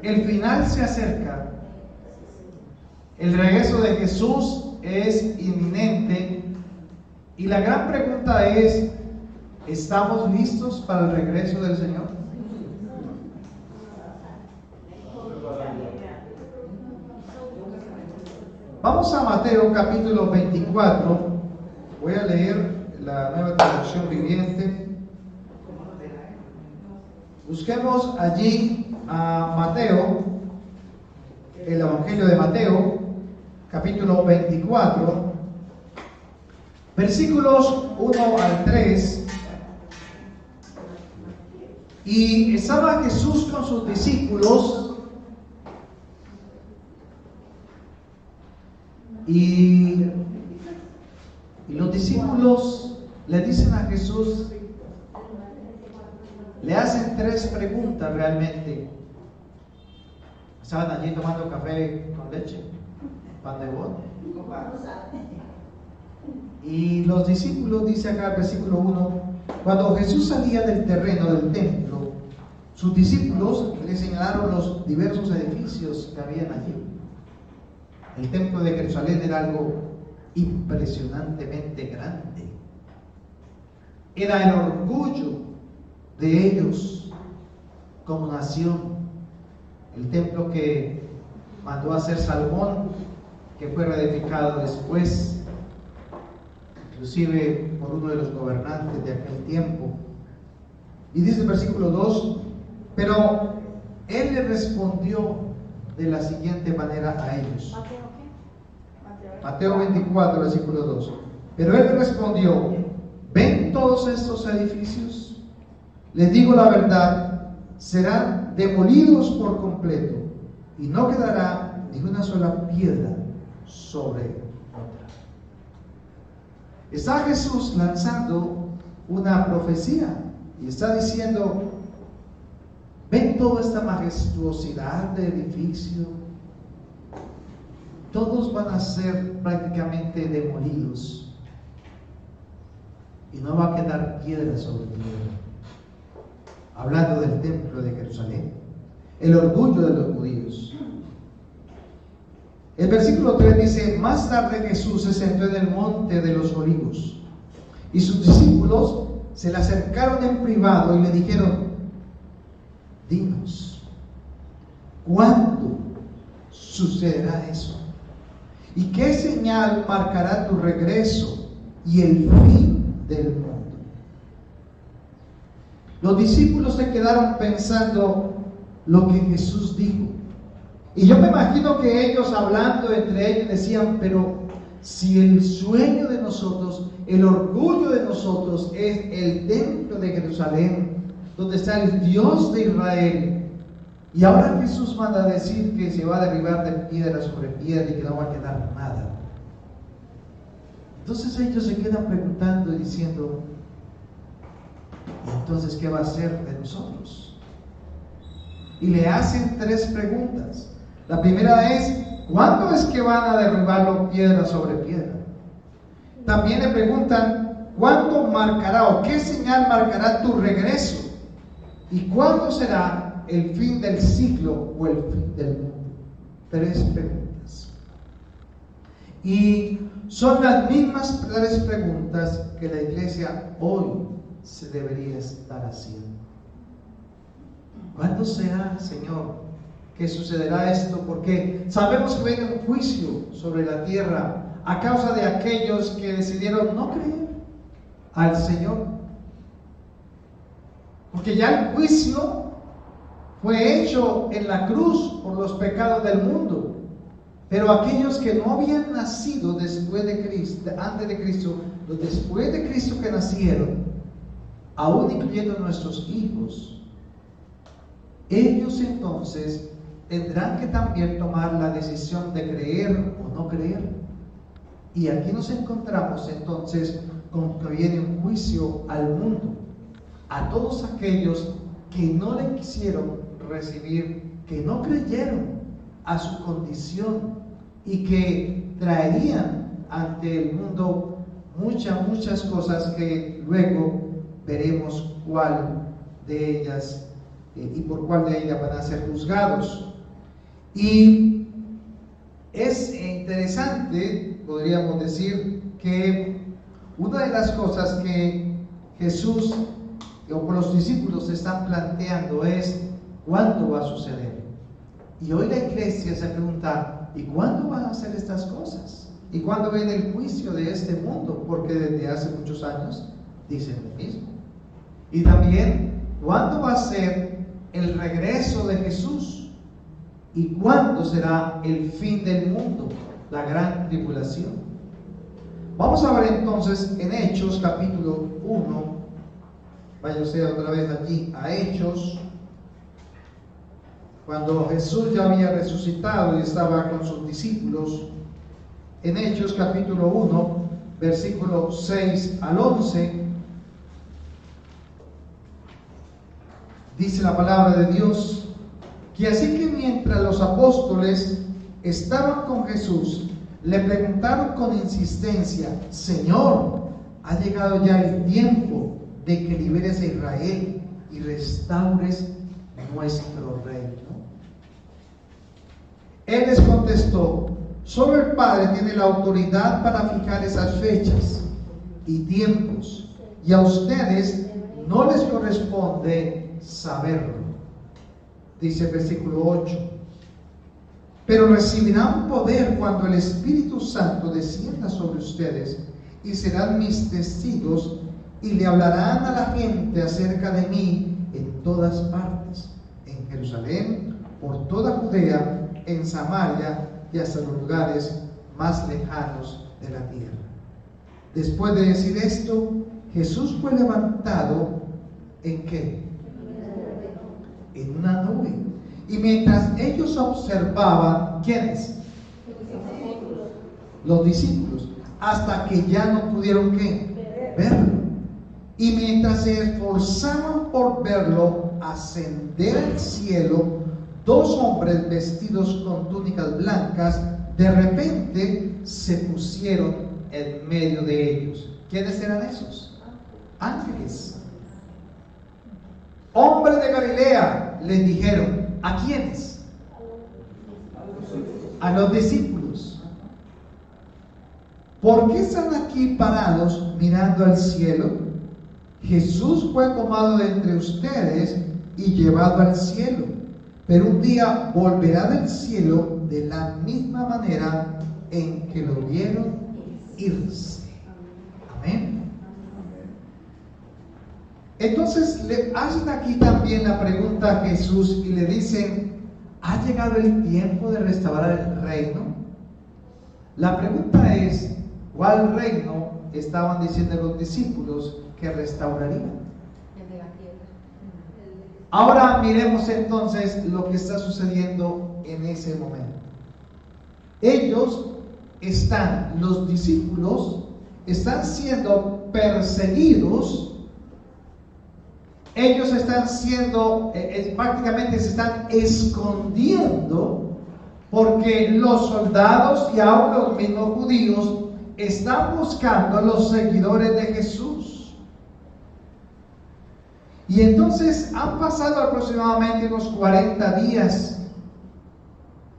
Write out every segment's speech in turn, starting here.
El final se acerca. El regreso de Jesús es inminente. Y la gran pregunta es, ¿estamos listos para el regreso del Señor? Vamos a Mateo capítulo 24. Voy a leer la Nueva Traducción Viviente. Busquemos allí a Mateo, el Evangelio de Mateo, capítulo 24, versículos 1 al 3. Y estaba Jesús con sus discípulos, y los discípulos le dicen a Jesús, le hacen tres preguntas realmente. Estaban allí tomando café con leche, pan de boda. Y los discípulos, dice acá el versículo 1, cuando Jesús salía del terreno del templo, sus discípulos le señalaron los diversos edificios que habían allí. El templo de Jerusalén era algo impresionantemente grande. Era el orgullo de ellos como nación. El templo que mandó a hacer Salomón, que fue reedificado después, inclusive por uno de los gobernantes de aquel tiempo. Y dice el versículo 2, pero él le respondió de la siguiente manera a ellos. Mateo 24, versículo 2. Pero él le respondió, ¿ven todos estos edificios? Les digo la verdad, serán demolidos por completo y no quedará ni una sola piedra sobre otra. Está Jesús lanzando una profecía y está diciendo, ven toda esta majestuosidad de edificio, todos van a ser prácticamente demolidos y no va a quedar piedra sobre piedra. Hablando del templo de Jerusalén, el orgullo de los judíos. El versículo 3 dice, más tarde Jesús se sentó en el monte de los olivos y sus discípulos se le acercaron en privado y le dijeron, dinos, ¿cuándo sucederá eso? ¿Y qué señal marcará tu regreso y el fin del mundo? Los discípulos se quedaron pensando lo que Jesús dijo. Y yo me imagino que ellos hablando entre ellos decían, pero si el sueño de nosotros, el orgullo de nosotros es el templo de Jerusalén, donde está el Dios de Israel, y ahora Jesús manda a decir que se va a derribar de piedra sobre piedra y que no va a quedar nada. Entonces ellos se quedan preguntando y diciendo, entonces, ¿qué va a hacer de nosotros? Y le hacen tres preguntas. La primera es, ¿cuándo es que van a derribarlo piedra sobre piedra? También le preguntan, ¿cuándo marcará o qué señal marcará tu regreso? ¿Y cuándo será el fin del siglo o el fin del mundo? Tres preguntas. Y son las mismas tres preguntas que la iglesia hoy se debería estar haciendo. ¿Cuándo será, Señor, que sucederá esto? Porque sabemos que viene un juicio sobre la tierra a causa de aquellos que decidieron no creer al Señor. Porque ya el juicio fue hecho en la cruz por los pecados del mundo. Pero aquellos que no habían nacido después de Cristo, antes de Cristo, los después de Cristo que nacieron, aún incluyendo nuestros hijos, ellos entonces tendrán que también tomar la decisión de creer o no creer. Y aquí nos encontramos entonces con que viene un juicio al mundo, a todos aquellos que no le quisieron recibir, que no creyeron a su condición y que traerían ante el mundo muchas cosas que luego veremos cuál de ellas y por cuál de ellas van a ser juzgados. Y es interesante, podríamos decir, que una de las cosas que Jesús o los discípulos están planteando es ¿cuándo va a suceder? Y hoy la iglesia se pregunta, ¿y cuándo van a ser estas cosas? ¿Y cuándo viene el juicio de este mundo? Porque desde hace muchos años dicen lo mismo. Y también, ¿cuándo va a ser el regreso de Jesús? ¿Y cuándo será el fin del mundo? La gran tribulación. Vamos a ver entonces en Hechos capítulo 1. Váyase otra vez allí a Hechos. Cuando Jesús ya había resucitado y estaba con sus discípulos. En Hechos capítulo 1, versículo 6 al 11. Dice la palabra de Dios que así que mientras los apóstoles estaban con Jesús, le preguntaron con insistencia: Señor, ha llegado ya el tiempo de que liberes a Israel y restaures nuestro reino. Él les contestó: solo el Padre tiene la autoridad para fijar esas fechas y tiempos, y a ustedes no les corresponde saberlo. Dice el versículo 8: pero recibirán poder cuando el Espíritu Santo descienda sobre ustedes, y serán mis testigos, y le hablarán a la gente acerca de mí en todas partes, en Jerusalén, por toda Judea, en Samaria y hasta los lugares más lejanos de la tierra. Después de decir esto, Jesús fue levantado ¿en qué? En una nube. Y mientras ellos observaban, ¿quiénes? Los discípulos, hasta que ya no pudieron ¿qué? Verlo. Y mientras se esforzaban por verlo ascender al cielo, dos hombres vestidos con túnicas blancas de repente se pusieron en medio de ellos. ¿Quiénes eran esos? Ángeles. Hombres de Galilea, les dijeron. ¿A quiénes? A los discípulos. ¿Por qué están aquí parados mirando al cielo? Jesús fue tomado de entre ustedes y llevado al cielo, pero un día volverá del cielo de la misma manera en que lo vieron irse. Amén. Entonces le hacen aquí también la pregunta a Jesús y le dicen: ¿ha llegado el tiempo de restaurar el reino? La pregunta es: ¿cuál reino estaban diciendo los discípulos que restaurarían? El de la tierra. Ahora miremos entonces lo que está sucediendo en ese momento. Los discípulos están siendo perseguidos. Ellos están siendo, prácticamente se están escondiendo, porque los soldados y aún los mismos judíos están buscando a los seguidores de Jesús. Y entonces han pasado aproximadamente unos 40 días,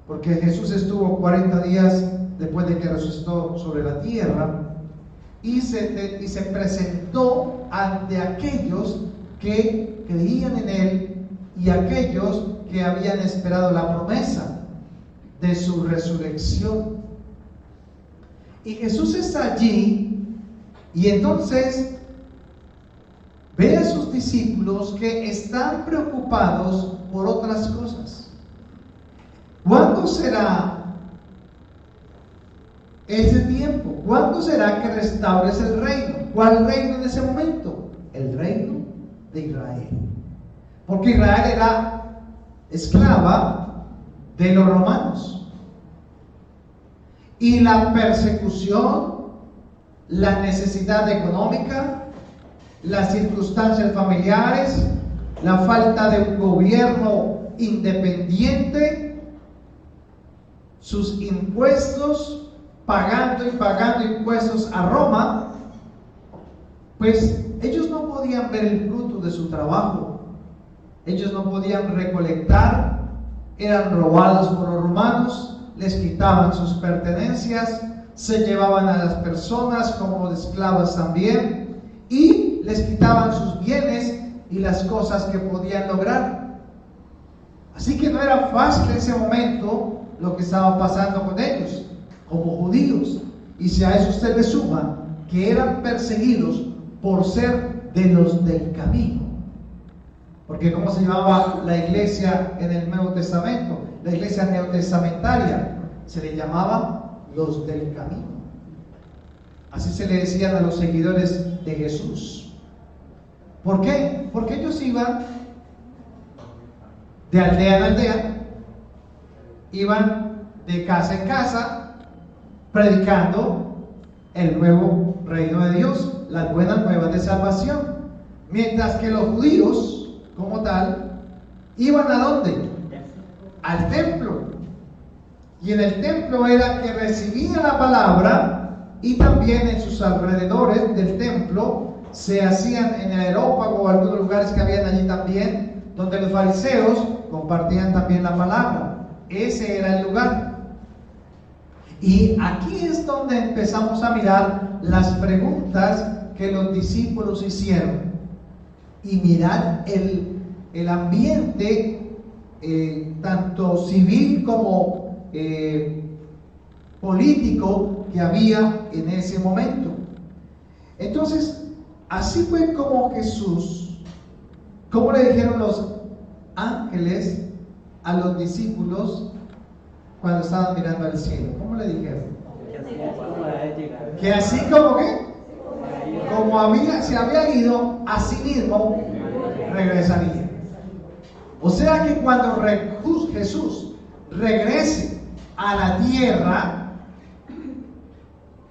porque Jesús estuvo 40 días después de que resucitó sobre la tierra, y se presentó ante aquellos que creían en Él y aquellos que habían esperado la promesa de su resurrección. Y Jesús está allí, y entonces ve a sus discípulos que están preocupados por otras cosas. ¿Cuándo será ese tiempo? ¿Cuándo será que restaures el reino? ¿Cuál reino en ese momento? El reino de Israel. Porque Israel era esclava de los romanos. Y la persecución, la necesidad económica, las circunstancias familiares, la falta de un gobierno independiente, sus impuestos, pagando y pagando impuestos a Roma, pues ellos no podían ver el fruto de su trabajo, ellos no podían recolectar, eran robados por los romanos, les quitaban sus pertenencias, se llevaban a las personas como esclavas también, y les quitaban sus bienes y las cosas que podían lograr. Así que no era fácil en ese momento lo que estaba pasando con ellos como judíos. Y si a eso usted le suma que eran perseguidos por ser de los del camino, porque ¿cómo se llamaba la iglesia en el Nuevo Testamento? La iglesia neotestamentaria se le llamaba los del camino. Así se le decían a los seguidores de Jesús. ¿Por qué? Porque ellos iban de aldea en aldea, iban de casa en casa, predicando el nuevo reino de Dios, las buenas nuevas de salvación. Mientras que los judíos, como tal, iban ¿a dónde? Al templo. Y en el templo era que recibían la palabra, y también en sus alrededores del templo se hacían en el Areópago o algunos lugares que habían allí también, donde los fariseos compartían también la palabra. Ese era el lugar. Y aquí es donde empezamos a mirar las preguntas que los discípulos hicieron y mirar el ambiente tanto civil como político que había en ese momento. Entonces, así fue como Jesús, como le dijeron los ángeles a los discípulos cuando estaban mirando al cielo. ¿Cómo le dijeron? Que así como que, como se había ido, así mismo regresaría. O sea que cuando Jesús regrese a la tierra,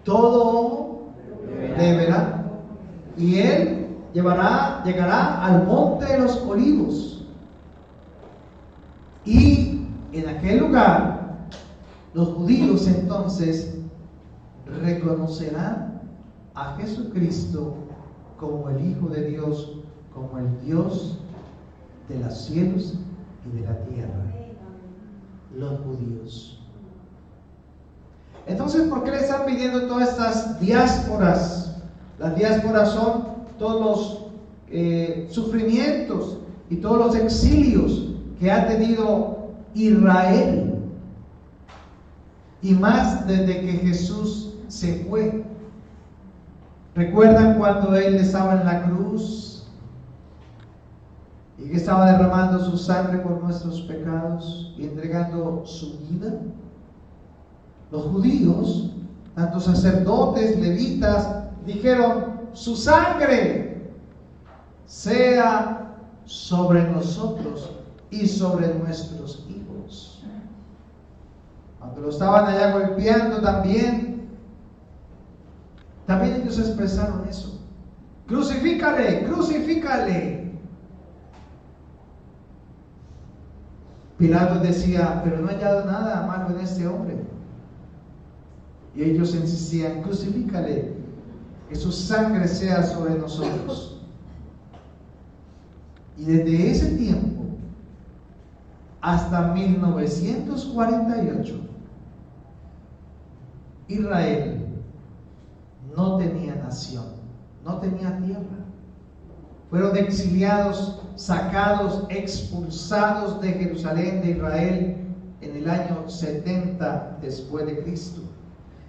todo le verá, y él llegará al monte de los olivos, y en aquel lugar los judíos entonces reconocerán a Jesucristo como el Hijo de Dios, como el Dios de los cielos y de la tierra. Los judíos. Entonces, ¿por qué le están pidiendo todas estas diásporas? Las diásporas son todos los sufrimientos y todos los exilios que ha tenido Israel, y más desde que Jesús se fue. ¿Recuerdan cuando Él estaba en la cruz y que estaba derramando su sangre por nuestros pecados y entregando su vida? Los judíos, tanto sacerdotes, levitas, dijeron: su sangre sea sobre nosotros y sobre nuestros hijos. Cuando lo estaban allá golpeando también ellos expresaron eso: crucifícale, crucifícale. Pilato decía: pero no he hallado nada malo en este hombre. Y ellos insistían: crucifícale, que su sangre sea sobre nosotros. Y desde ese tiempo hasta 1948, Israel no tenía nación, no tenía tierra. Fueron exiliados, sacados, expulsados de Jerusalén, de Israel, en el año 70 después de Cristo.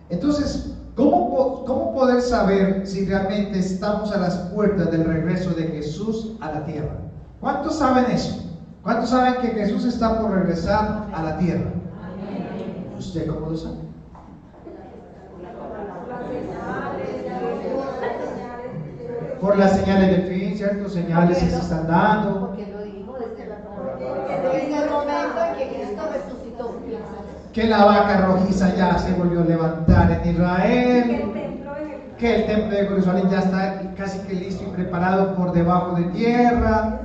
Entonces, ¿cómo poder saber si realmente estamos a las puertas del regreso de Jesús a la tierra? ¿Cuántos saben eso? ¿Cuántos saben que Jesús está por regresar a la tierra? ¿Usted cómo lo sabe? Por las señales de fin, ¿cierto? Señales que se están dando. Porque lo dijo desde la que la vaca rojiza ya se volvió a levantar en Israel, que el templo de Jerusalén ya está casi que listo y preparado por debajo de tierra,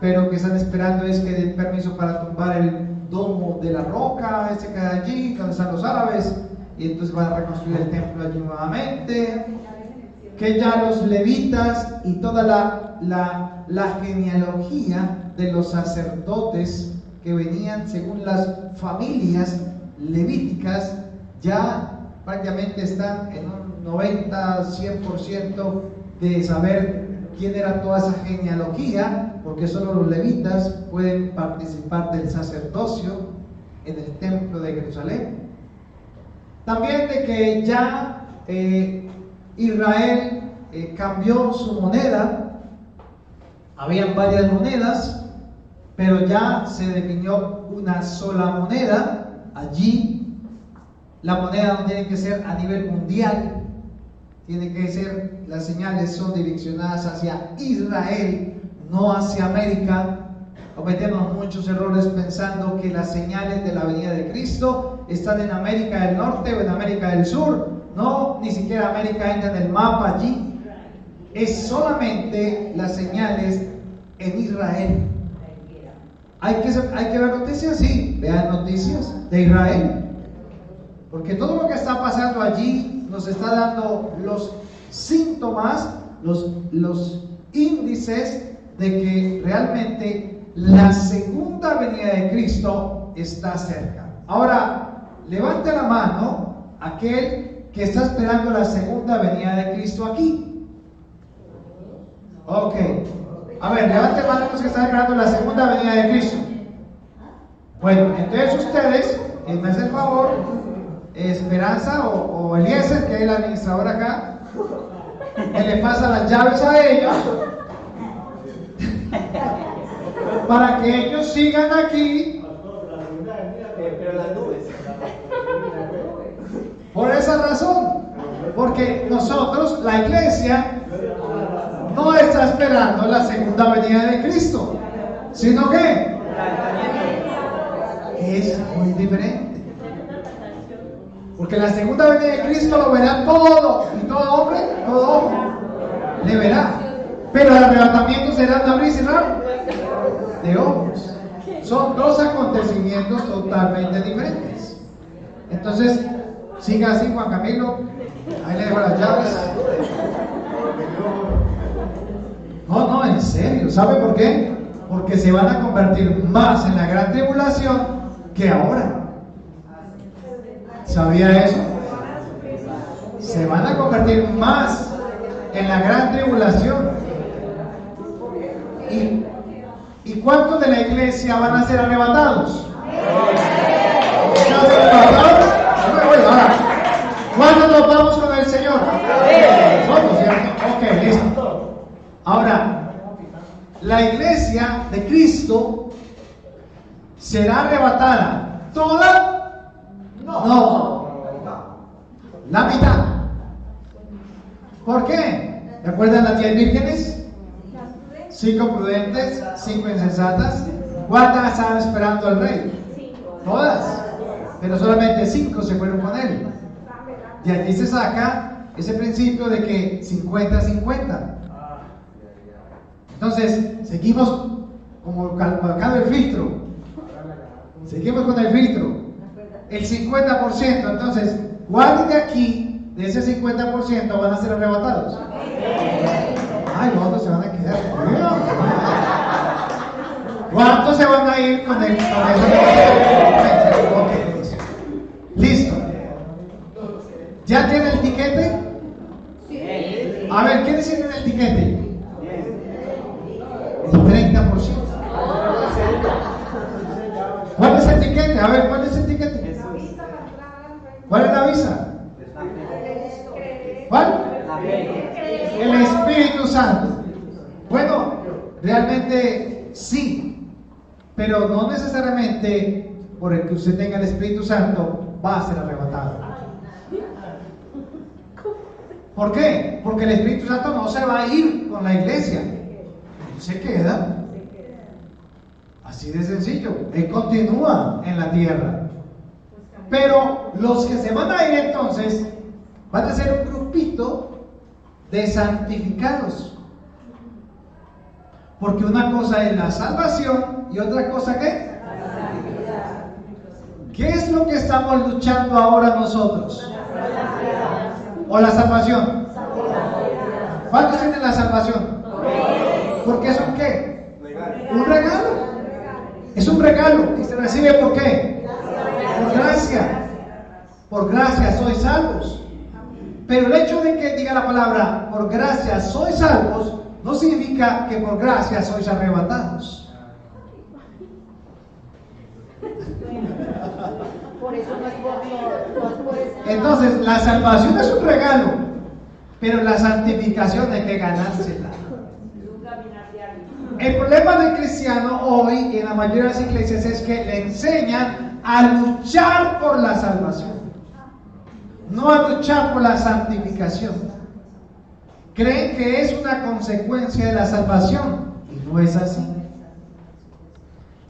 pero que están esperando es que den permiso para tumbar el domo de la roca, ese que hay allí, donde están los árabes, y entonces van a reconstruir el templo allí nuevamente, que ya los levitas y toda la genealogía de los sacerdotes que venían según las familias levíticas ya prácticamente están en un 90-100% de saber quién era toda esa genealogía, porque solo los levitas pueden participar del sacerdocio en el templo de Jerusalén. También de que ya Israel cambió su moneda. Habían varias monedas, pero ya se definió una sola moneda. Allí la moneda no tiene que ser a nivel mundial, tiene que ser, las señales son direccionadas hacia Israel, no hacia América. Cometemos muchos errores pensando que las señales de la venida de Cristo están en América del Norte o en América del Sur. No, ni siquiera América entra en el mapa allí. Es solamente las señales en Israel. ¿Hay que ver noticias? Sí, vean noticias de Israel. Porque todo lo que está pasando allí nos está dando los síntomas, los índices de que realmente la segunda venida de Cristo está cerca. Ahora, levante la mano aquel que está esperando la segunda venida de Cristo aquí. Ok. A ver, levante la mano los que están esperando la segunda venida de Cristo. Bueno, entonces ustedes, me hacen el favor, Esperanza o Eliezer, que es el administrador acá, que le pasa las llaves a ellos para que ellos sigan aquí. Pero las nubes. Por esa razón, porque nosotros, la iglesia, no está esperando la segunda venida de Cristo, sino que es muy diferente. Porque la segunda venida de Cristo lo verá todo, y todo hombre, todo ojo, le verá. Pero el arrebatamiento será de abrir y cerrar de ojos. Son dos acontecimientos totalmente diferentes. Entonces, siga así, Juan Camilo. Ahí le dejo las llaves. No, en serio. ¿Sabe por qué? Porque se van a convertir más en la gran tribulación que ahora. ¿Sabía eso? Se van a convertir más en la gran tribulación. ¿Y cuántos de la iglesia van a ser arrebatados? ¿Cuándo nos vamos con el Señor? Nosotros, ¿cierto? Ok, listo. Ahora, la iglesia de Cristo será arrebatada. ¿Toda? No. La mitad. ¿Por qué? ¿Recuerdan las 10 vírgenes? 5 prudentes, 5 insensatas. ¿Cuántas estaban esperando al rey? Todas. Pero solamente 5 se fueron con él. Y aquí se saca ese principio de que 50-50. Entonces, seguimos como colocando el filtro. Seguimos con el filtro. El 50%. Entonces, ¿cuántos de aquí, de ese 50%, van a ser arrebatados? Ay, los otros se van a quedar. ¿Cuántos se van a ir con el? Ok, listo. ¿Ya tiene el tiquete? Sí. A ver, ¿quién tiene el tiquete? El 30%. ¿Cuál es el tiquete? A ver, ¿cuál es el tiquete? ¿Cuál es la visa? ¿Cuál? El Espíritu Santo. Bueno, realmente sí, pero no necesariamente por el que usted tenga el Espíritu Santo va a ser arrebatado. ¿Por qué? Porque el Espíritu Santo no se va a ir con la iglesia, se queda. Así de sencillo. Él continúa en la tierra. Pero los que se van a ir entonces van a ser un grupito de santificados. Porque una cosa es la salvación y otra cosa ¿qué? ¿Qué es lo que estamos luchando ahora nosotros? ¿O la salvación? ¿Cuántos tienen la salvación? Porque es un ¿qué? Un regalo. Es un regalo y se recibe ¿por qué? Por gracia. Por gracia sois salvos. Pero el hecho de que diga la palabra por gracia sois salvos no significa que por gracia sois arrebatados. Entonces, la salvación es un regalo, pero la santificación hay que ganársela. El problema del cristiano hoy en la mayoría de las iglesias es que le enseñan a luchar por la salvación, no a luchar por la santificación. Creen que es una consecuencia de la salvación y no es así.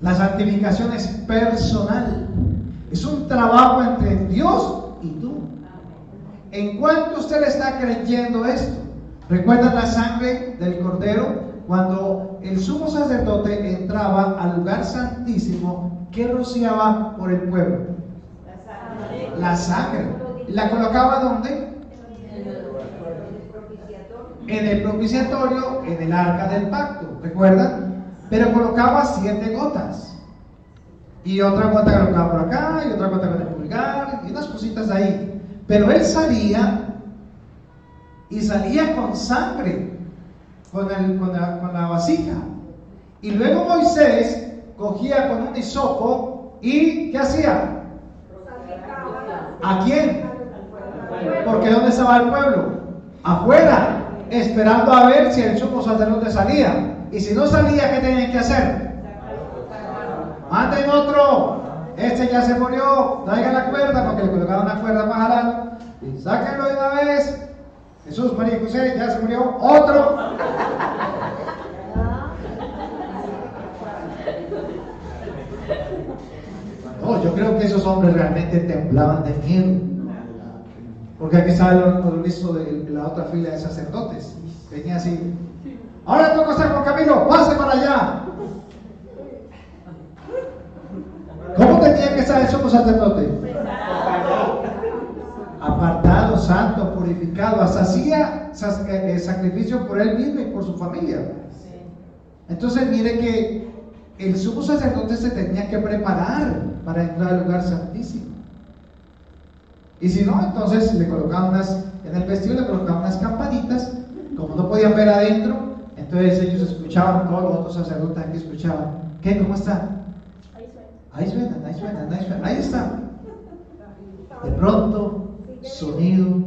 La santificación es personal, es un trabajo entre Dios y tú. ¿En cuánto usted le está creyendo esto? ¿Recuerdan la sangre del cordero? Cuando el sumo sacerdote entraba al lugar santísimo, ¿qué rociaba por el pueblo? La sangre. ¿La colocaba dónde? En el propiciatorio, en el arca del pacto, ¿recuerdan? Pero colocaba 7 gotas. Y otra gota colocaba por acá, y otra gota con el pulgar, y unas cositas ahí. Pero él salía, y salía con sangre, con la vasija. Y luego Moisés cogía con un hisopo, y ¿qué hacía? ¿A quién? Porque ¿dónde estaba el pueblo? Afuera, esperando a ver si el sumo sacerdote salía. Y si no salía, ¿qué tenían que hacer? Manden otro. Este ya se murió. Traigan la cuerda, porque le colocaban una cuerda para jalarlo. Y sáquenlo de una vez. Jesús, María y José, ya se murió. Otro. No, yo creo que esos hombres realmente temblaban de miedo. Porque aquí estaba el listo de la otra fila de sacerdotes. Venía así. Ahora toca estar con Camilo, pase para allá. ¿Cómo tenía que estar el sumo sacerdote? Apartado, santo, purificado. Hasta hacía sacrificio por él mismo y por su familia. Entonces mire que el sumo sacerdote se tenía que preparar para entrar al lugar santísimo. Y si no, entonces le colocaban en el vestido le colocaban unas campanitas. Como no podían ver adentro, entonces ellos escuchaban, todos los otros sacerdotes aquí escuchaban. ¿Qué? ¿Cómo está? Ahí suena. Ahí está. De pronto, sonido,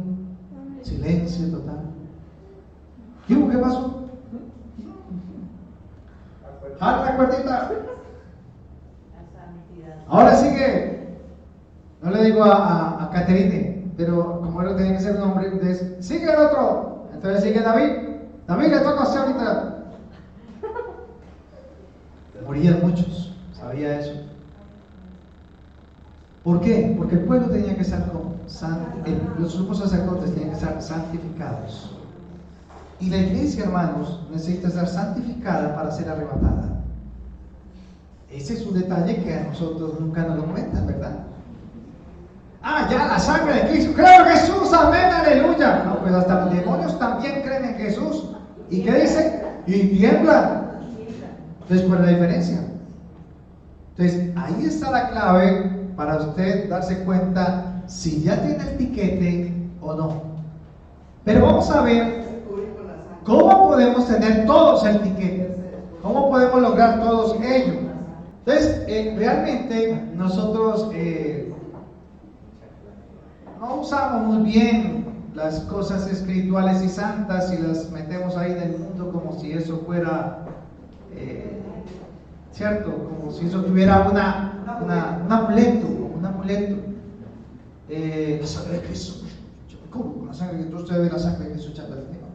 silencio total. ¿Qué pasó? Jala la cuerdita. Ahora sigue. No le digo a Caterine, pero como él tenía que ser un hombre, entonces sigue el otro. Entonces sigue David. David le toca hacer ahorita. Morían muchos, sabía eso. ¿Por qué? Porque el pueblo tenía que estar los sumos sacerdotes tenían que estar santificados. Y la iglesia, hermanos, necesita estar santificada para ser arrebatada. Ese es un detalle que a nosotros nunca nos lo comentan, ¿verdad? Ya la sangre de Cristo. Creo en Jesús, amén, aleluya. No, pues hasta los demonios también creen en Jesús. ¿Y qué dicen? Y tiemblan. Entonces, ¿cuál es la diferencia? Entonces, ahí está la clave para usted darse cuenta si ya tiene el tiquete o no. Pero vamos a ver cómo podemos tener todos el tiquete. ¿Cómo podemos lograr todos ello? Entonces, realmente nosotros no usamos muy bien las cosas espirituales y santas y las metemos ahí del mundo como si eso fuera, ¿cierto? Como si eso tuviera un amuleto. La sangre de Cristo. ¿Cómo? Con la sangre de Cristo usted ve la sangre de Cristo echando encima.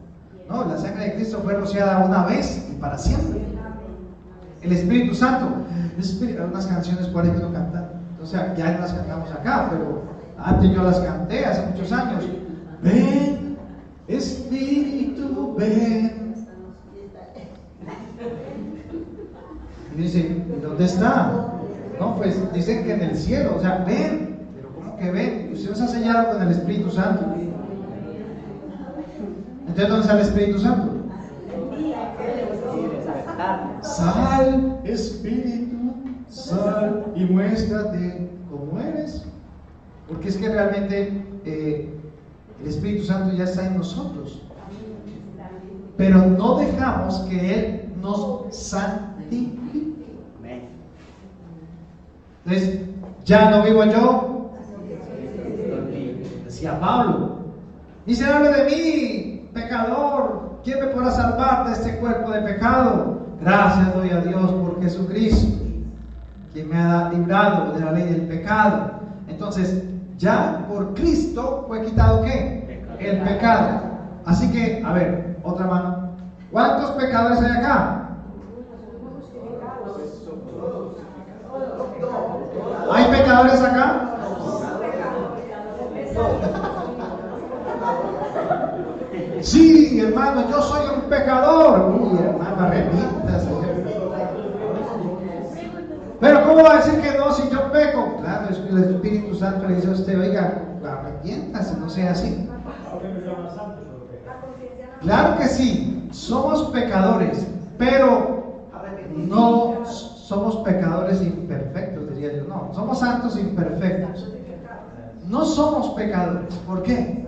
No, la sangre de Cristo fue rociada una vez y para siempre. El Espíritu Santo. Hay unas canciones por ahí que no cantan. O sea, ya no las cantamos acá, pero antes yo las canté hace muchos años. Ven, Espíritu, ven. Y dice, ¿y dónde está? No, pues dicen que en el cielo, o sea, ven. Pero ¿cómo que ven? Usted nos ha sellado con el Espíritu Santo. Entonces, ¿dónde está el Espíritu Santo? Sal, Espíritu, sal y muéstrate como eres. Porque es que realmente el Espíritu Santo ya está en nosotros. Pero no dejamos que Él nos santifique. Entonces, ya no vivo yo, decía Pablo. Miserable de mí, pecador, ¿quién me podrá salvar de este cuerpo de pecado? Gracias doy a Dios por Jesucristo, quien me ha librado de la ley del pecado. Entonces, ya por Cristo fue quitado ¿qué? El pecado. Así que, a ver, otra mano. ¿Cuántos pecadores hay acá? ¿Hay pecadores acá? Sí, hermano, yo soy un pecador. Uy, hermano, arrepiéntase. Pero ¿cómo va a decir que no si yo peco? Claro, el Espíritu Santo le dice a usted, oiga, arrepiéntase, no sea así. Claro que sí, somos pecadores, pero no somos pecadores imperfectos, diría yo. No, somos santos imperfectos. No somos pecadores. ¿Por qué?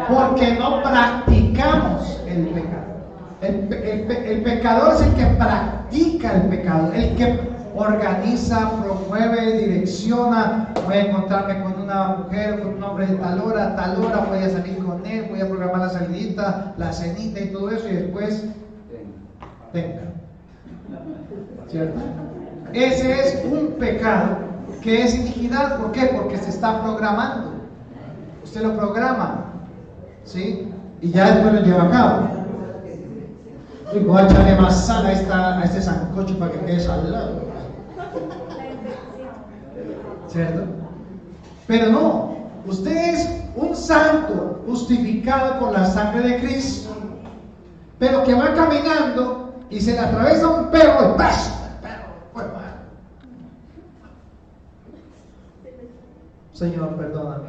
Porque no practicamos el pecado. El pecador es el que practica el pecado, el que organiza, promueve, direcciona. Voy a encontrarme con una mujer, con un hombre de tal hora, voy a salir con él, voy a programar la salidita, la cenita y todo eso, y después venga. ¿Cierto? Ese es un pecado que es iniquidad. ¿Por qué? Porque se está programando. Usted lo programa, ¿sí? Y ya después lo lleva a cabo. Y voy a echarle más sal a este sancocho para que quede salado. ¿Cierto? Pero no, usted es un santo justificado por la sangre de Cristo, pero que va caminando y se le atraviesa un perro y ¡paz! Señor, perdóname,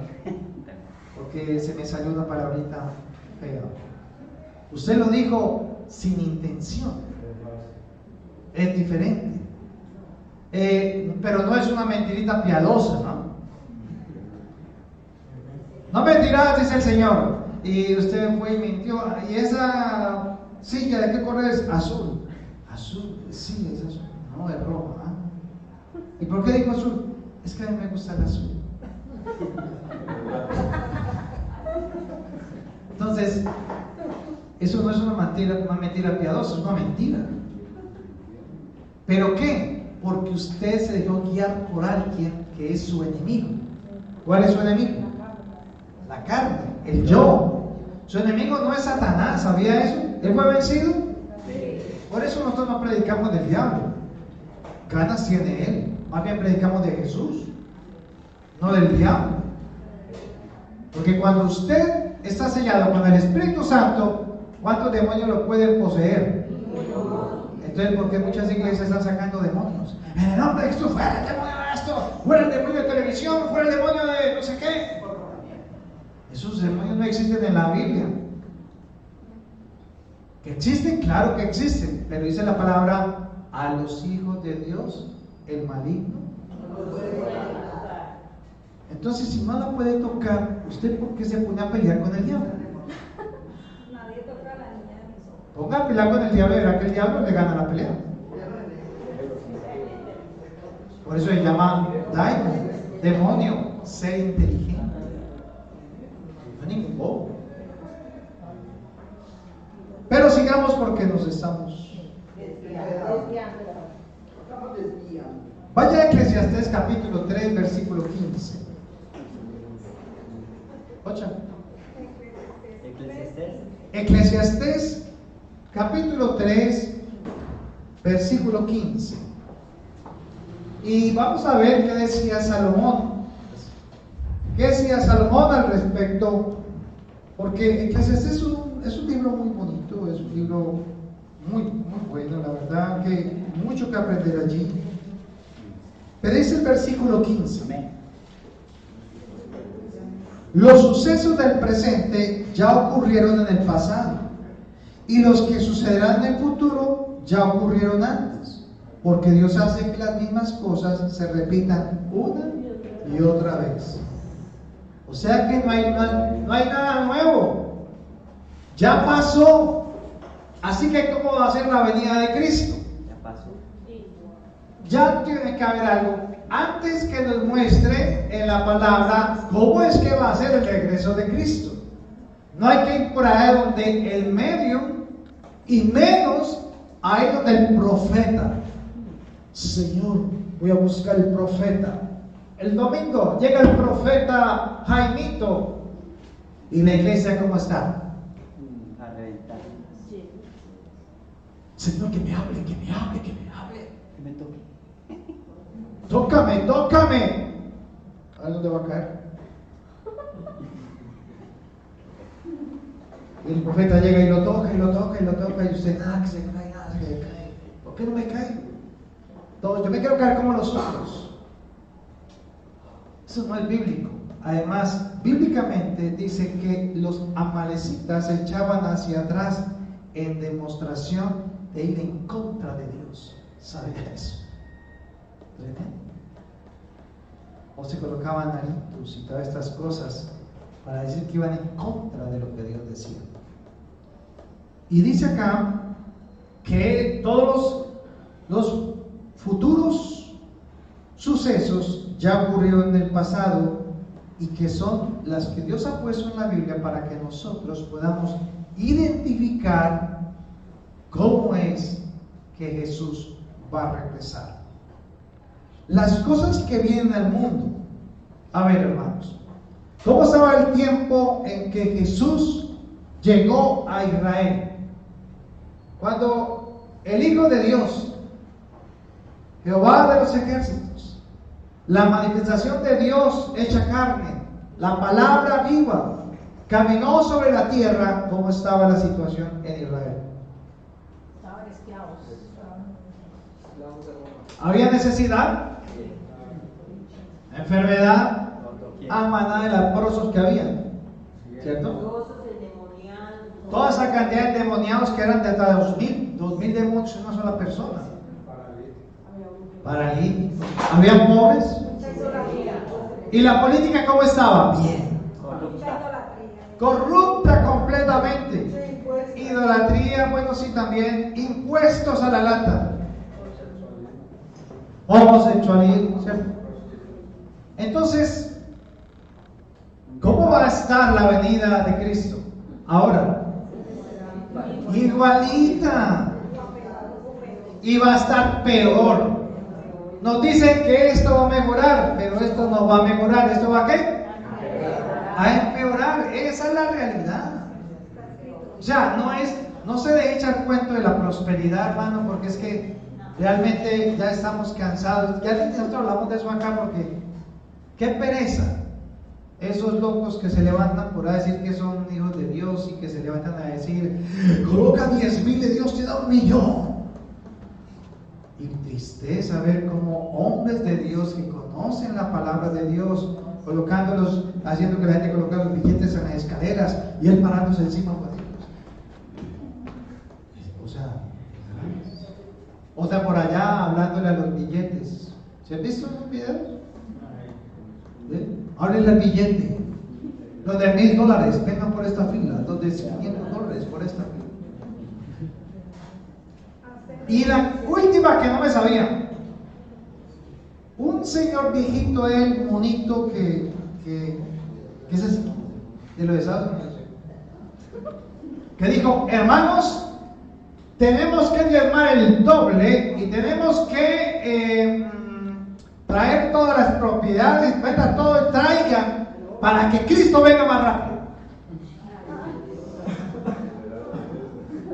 porque se me salió una palabrita fea. Usted lo dijo sin intención. Es diferente. Pero no es una mentirita piadosa, ¿no? No mentirás, dice el Señor. Y usted fue y mintió. ¿Y esa silla de qué color es? Azul. Azul, sí, es azul. No, es roja. ¿Ah? ¿Y por qué dijo azul? Es que a mí me gusta el azul. Entonces, eso no es una mentira piadosa, es una mentira. ¿Pero qué? Porque usted se dejó guiar por alguien que es su enemigo. ¿Cuál es su enemigo? La carne, el yo. Su enemigo no es Satanás, ¿sabía eso? ¿Él fue vencido? Por eso nosotros no predicamos del diablo. Ganas tiene él. Más bien predicamos de Jesús, no del diablo. Porque cuando usted está sellado con el Espíritu Santo, ¿cuántos demonios lo pueden poseer? Entonces, ¿por qué muchas iglesias están sacando demonios? En el nombre de Jesús, fuera el demonio de esto, fuera el demonio de televisión, fuera el demonio de no sé qué. Esos demonios no existen en la Biblia. ¿Que existen? Claro que existen, pero dice la palabra, a los hijos de Dios, el maligno. Entonces, si no la puede tocar, ¿usted por qué se pone a pelear con el diablo? Ponga a pelear con el diablo y verá que el diablo le gana la pelea. Por eso se llama daimon, demonio, ser inteligente. No es ningún bobo. Pero sigamos porque nos estamos desviando. Vaya a Eclesiastés capítulo 3, versículo 15. 8. Eclesiastés capítulo 3, versículo 15. Y vamos a ver qué decía Salomón. ¿Qué decía Salomón al respecto? Porque Eclesiastés es un libro muy bonito, es un libro muy bueno, la verdad que mucho que aprender allí. Pero dice el versículo 15: los sucesos del presente ya ocurrieron en el pasado, y los que sucederán en el futuro ya ocurrieron antes, porque Dios hace que las mismas cosas se repitan una y otra vez. O sea que no hay nada nuevo, ya pasó. Así que ¿cómo va a ser la venida de Cristo? Ya pasó. Ya tiene que haber algo antes que nos muestre en la palabra cómo es que va a ser el regreso de Cristo. No hay que ir por ahí donde el medio, y menos ahí donde el profeta. Señor, voy a buscar el profeta. El domingo llega el profeta Jaimito, y la iglesia ¿cómo está? A reventar. Señor, que me hable, que me hable, que me hable. Que me toque. Tócame, tócame. ¿A dónde va a caer? Y el profeta llega y lo toca, y lo toca, y lo toca, y usted nada que se cae, nada que se cae. ¿Por qué no me cae? Yo me quiero caer como los otros. Eso no es bíblico. Además, bíblicamente dice que los amalecitas se echaban hacia atrás en demostración de ir en contra de Dios. ¿Sabe eso? Tremendo. O se colocaban aritos y todas estas cosas para decir que iban en contra de lo que Dios decía. Y dice acá que todos los futuros sucesos ya ocurrieron en el pasado y que son las que Dios ha puesto en la Biblia para que nosotros podamos identificar cómo es que Jesús va a regresar. Las cosas que vienen al mundo. A ver, hermanos, ¿cómo estaba el tiempo en que Jesús llegó a Israel? Cuando el Hijo de Dios, Jehová de los ejércitos, la manifestación de Dios hecha carne, la palabra viva, caminó sobre la tierra, ¿cómo estaba la situación en Israel? Estaban esclavos. ¿Había necesidad? Enfermedad, manada de leprosos que había, ¿cierto? Toda esa cantidad de demoniados que eran de hasta 2000 demonios en una sola persona. Paralíticos. Había pobres. ¿Y la política cómo estaba? Bien. Corrupta completamente. Idolatría, bueno, sí, también. Impuestos a la lata. Homosexualismo, ¿cierto? Entonces, ¿cómo va a estar la venida de Cristo? Ahora, igualita. Y va a estar peor. Nos dicen que esto va a mejorar, pero esto no va a mejorar. ¿Esto va a qué? A empeorar. Esa es la realidad. O sea, no se deje echar cuento de la prosperidad, hermano, porque es que realmente ya estamos cansados. Ya nosotros hablamos de eso acá porque qué pereza esos locos que se levantan por a decir que son hijos de Dios y que se levantan a decir, coloca 10,000 y Dios te da 1,000,000. Y tristeza ver cómo hombres de Dios que conocen la palabra de Dios, colocándolos, haciendo que la gente coloque los billetes en las escaleras y él parándose encima de ellos. O sea, por allá hablándole a los billetes. ¿Se han visto esos videos? Háblenle al billete. Los de $1,000, vengan por esta fila. Los de $500 por esta fila. Y la última que no me sabía. Un señor viejito, él, bonito, que es así, de los Estados Unidos, que dijo, hermanos, tenemos que diezmar el doble y tenemos que traer todas las propiedades, venda todo y traigan para que Cristo venga más rápido.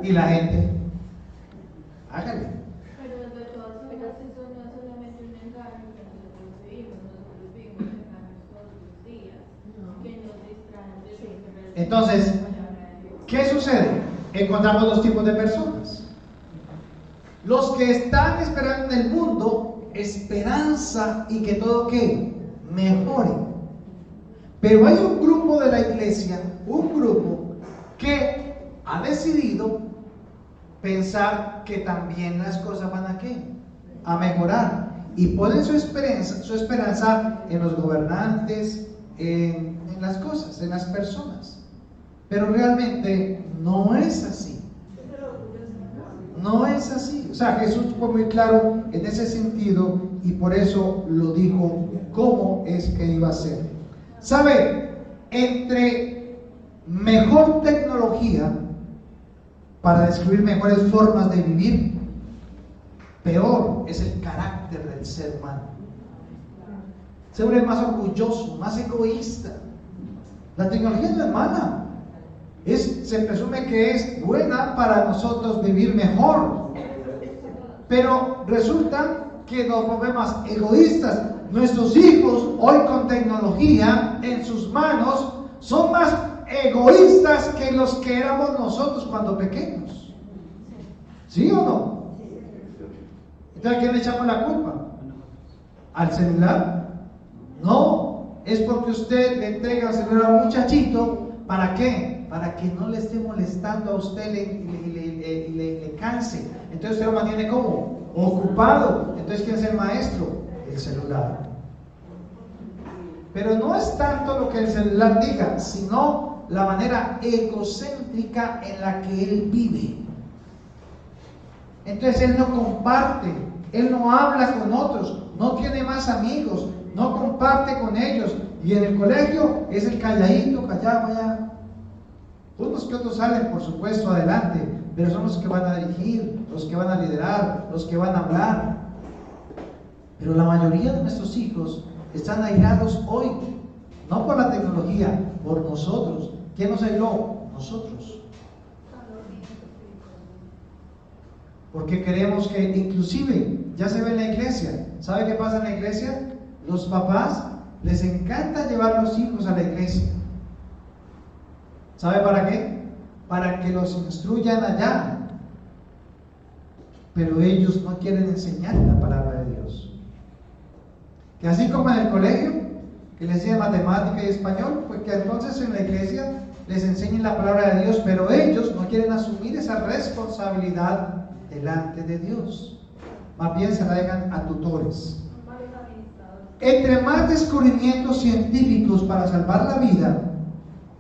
Y la gente, hágale. Pero de todas maneras eso no es solamente un engaño, Entonces, ¿qué sucede? Encontramos dos tipos de personas. Los que están esperando en el mundo esperanza y que todo ¿qué? Mejore. Pero hay un grupo de la iglesia, un grupo que ha decidido pensar que también las cosas van a ¿qué? A mejorar. Y ponen su esperanza en los gobernantes, en las cosas, en las personas. Pero realmente no es así. No es así. O sea, Jesús fue muy claro en ese sentido y por eso lo dijo cómo es que iba a ser. ¿Sabe? Entre mejor tecnología para describir mejores formas de vivir, peor es el carácter del ser humano. Se vuelve más orgulloso, más egoísta. La tecnología no es mala. Se presume que es buena para nosotros vivir mejor. Pero resulta que nos volvemos egoístas. Nuestros hijos hoy con tecnología en sus manos son más egoístas que los que éramos nosotros cuando pequeños. ¿Sí o no? Entonces, ¿a quién le echamos la culpa? ¿Al celular? No, es porque usted le entrega el celular a un muchachito. ¿Para qué? Para que no le esté molestando a usted y le canse. Entonces usted lo mantiene como ocupado. Entonces, ¿quién es el maestro? El celular. Pero no es tanto lo que el celular diga, sino la manera egocéntrica en la que él vive. Entonces él no comparte, él no habla con otros, no tiene más amigos, no comparte con ellos. Y en el colegio es el calladito, callado allá. Unos que otros salen, por supuesto, adelante, pero son los que van a dirigir, los que van a liderar, los que van a hablar. Pero la mayoría de nuestros hijos están aislados hoy, no por la tecnología, por nosotros. ¿Quién nos aisló? Nosotros. Porque queremos que, inclusive, ya se ve en la iglesia. ¿Sabe qué pasa en la iglesia? Los papás les encanta llevar a los hijos a la iglesia. ¿Sabe para qué? Para que los instruyan allá. Pero ellos no quieren enseñar la palabra de Dios. Que así como en el colegio, que les enseñan matemática y español, pues que entonces en la iglesia les enseñen la palabra de Dios, pero ellos no quieren asumir esa responsabilidad delante de Dios. Más bien se la dejan a tutores. Entre más descubrimientos científicos para salvar la vida,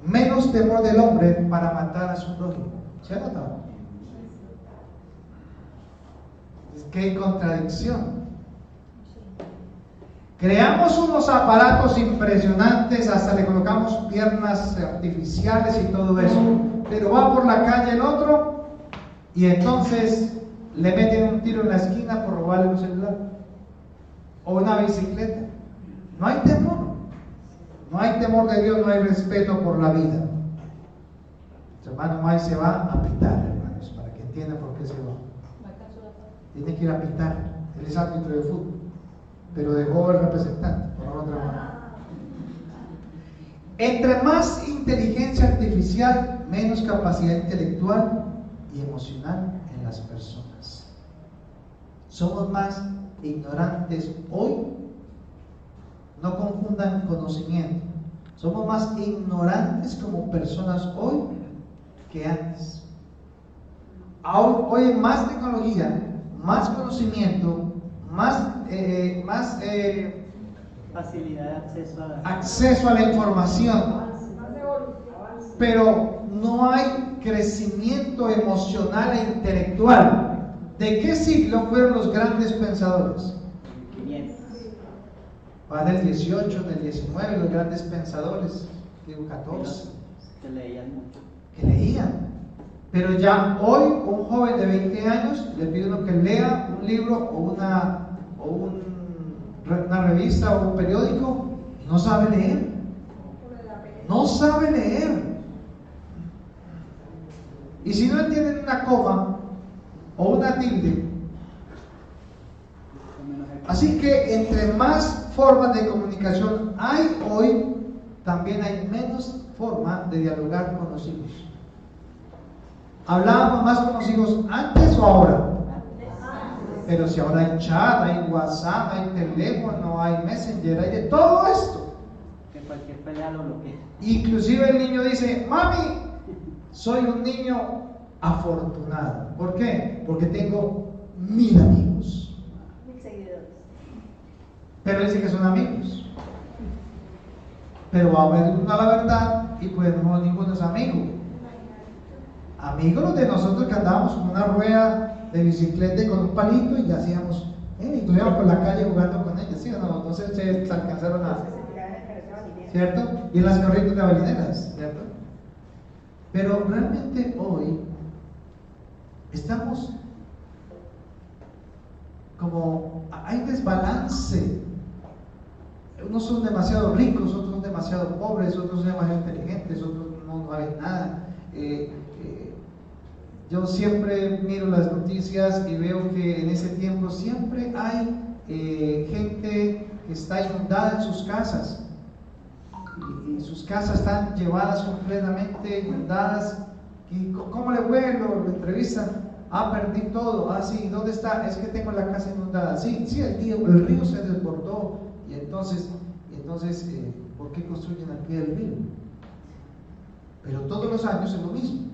menos temor del hombre para matar a su prójimo. ¿Se ha notado? Es que hay contradicción. Creamos unos aparatos impresionantes, hasta le colocamos piernas artificiales y todo eso, pero va por la calle el otro y entonces le meten un tiro en la esquina por robarle un celular o una bicicleta. No hay temor. No hay temor de Dios, no hay respeto por la vida. Su hermano May se va a pitar, hermanos, para que entiendan por qué se va. Tiene que ir a pitar. Él es árbitro de fútbol, pero dejó el representante por otra mano. Entre más inteligencia artificial, menos capacidad intelectual y emocional en las personas. Somos más ignorantes hoy. No confundan conocimiento. Somos más ignorantes como personas hoy que antes. Hoy hay más tecnología, más conocimiento, más facilidad de acceso a la información. Pero no hay crecimiento emocional e intelectual. ¿De qué siglo fueron los grandes pensadores? Va del 18, del 19, los grandes pensadores, digo 14. Que leían mucho. Que leían. Pero ya hoy, un joven de 20 años, le pide uno que lea un libro o una revista o un periódico, y no sabe leer. No sabe leer. Y si no entienden una coma o una tilde, así que entre más formas de comunicación hay hoy, también hay menos forma de dialogar con los hijos. ¿Hablábamos más con los hijos antes o ahora? Pero si ahora hay chat, hay WhatsApp, hay teléfono, hay Messenger, hay de todo esto. Que cualquier pelea lo bloquea. Inclusive el niño dice, mami, soy un niño afortunado. ¿Por qué? Porque tengo 1000 amigos. 1000 seguidores. Pero dice que son amigos. Pero va a haber uno a la verdad y pues no, ninguno es amigo. Amigos los de nosotros que andábamos con una rueda de bicicleta y con un palito y hacíamos, y nos íbamos por la calle jugando con ellos, ¿sí o no? No sé si se alcanzaron a... ¿Cierto? Y en las corrientes de balineras, ¿cierto? Pero realmente hoy estamos como, hay desbalance. Unos son demasiado ricos, otros son demasiado pobres, otros son demasiado inteligentes, otros no saben nada. Yo siempre miro las noticias y veo que en ese tiempo siempre hay gente que está inundada en sus casas. Y sus casas están llevadas completamente inundadas. ¿Y cómo le fue? Lo entrevistan. Perdí todo. Sí, ¿dónde está? Es que tengo la casa inundada. Sí, el río se desbordó. Y entonces, ¿por qué construyen al pie del río? Pero todos los años es lo mismo.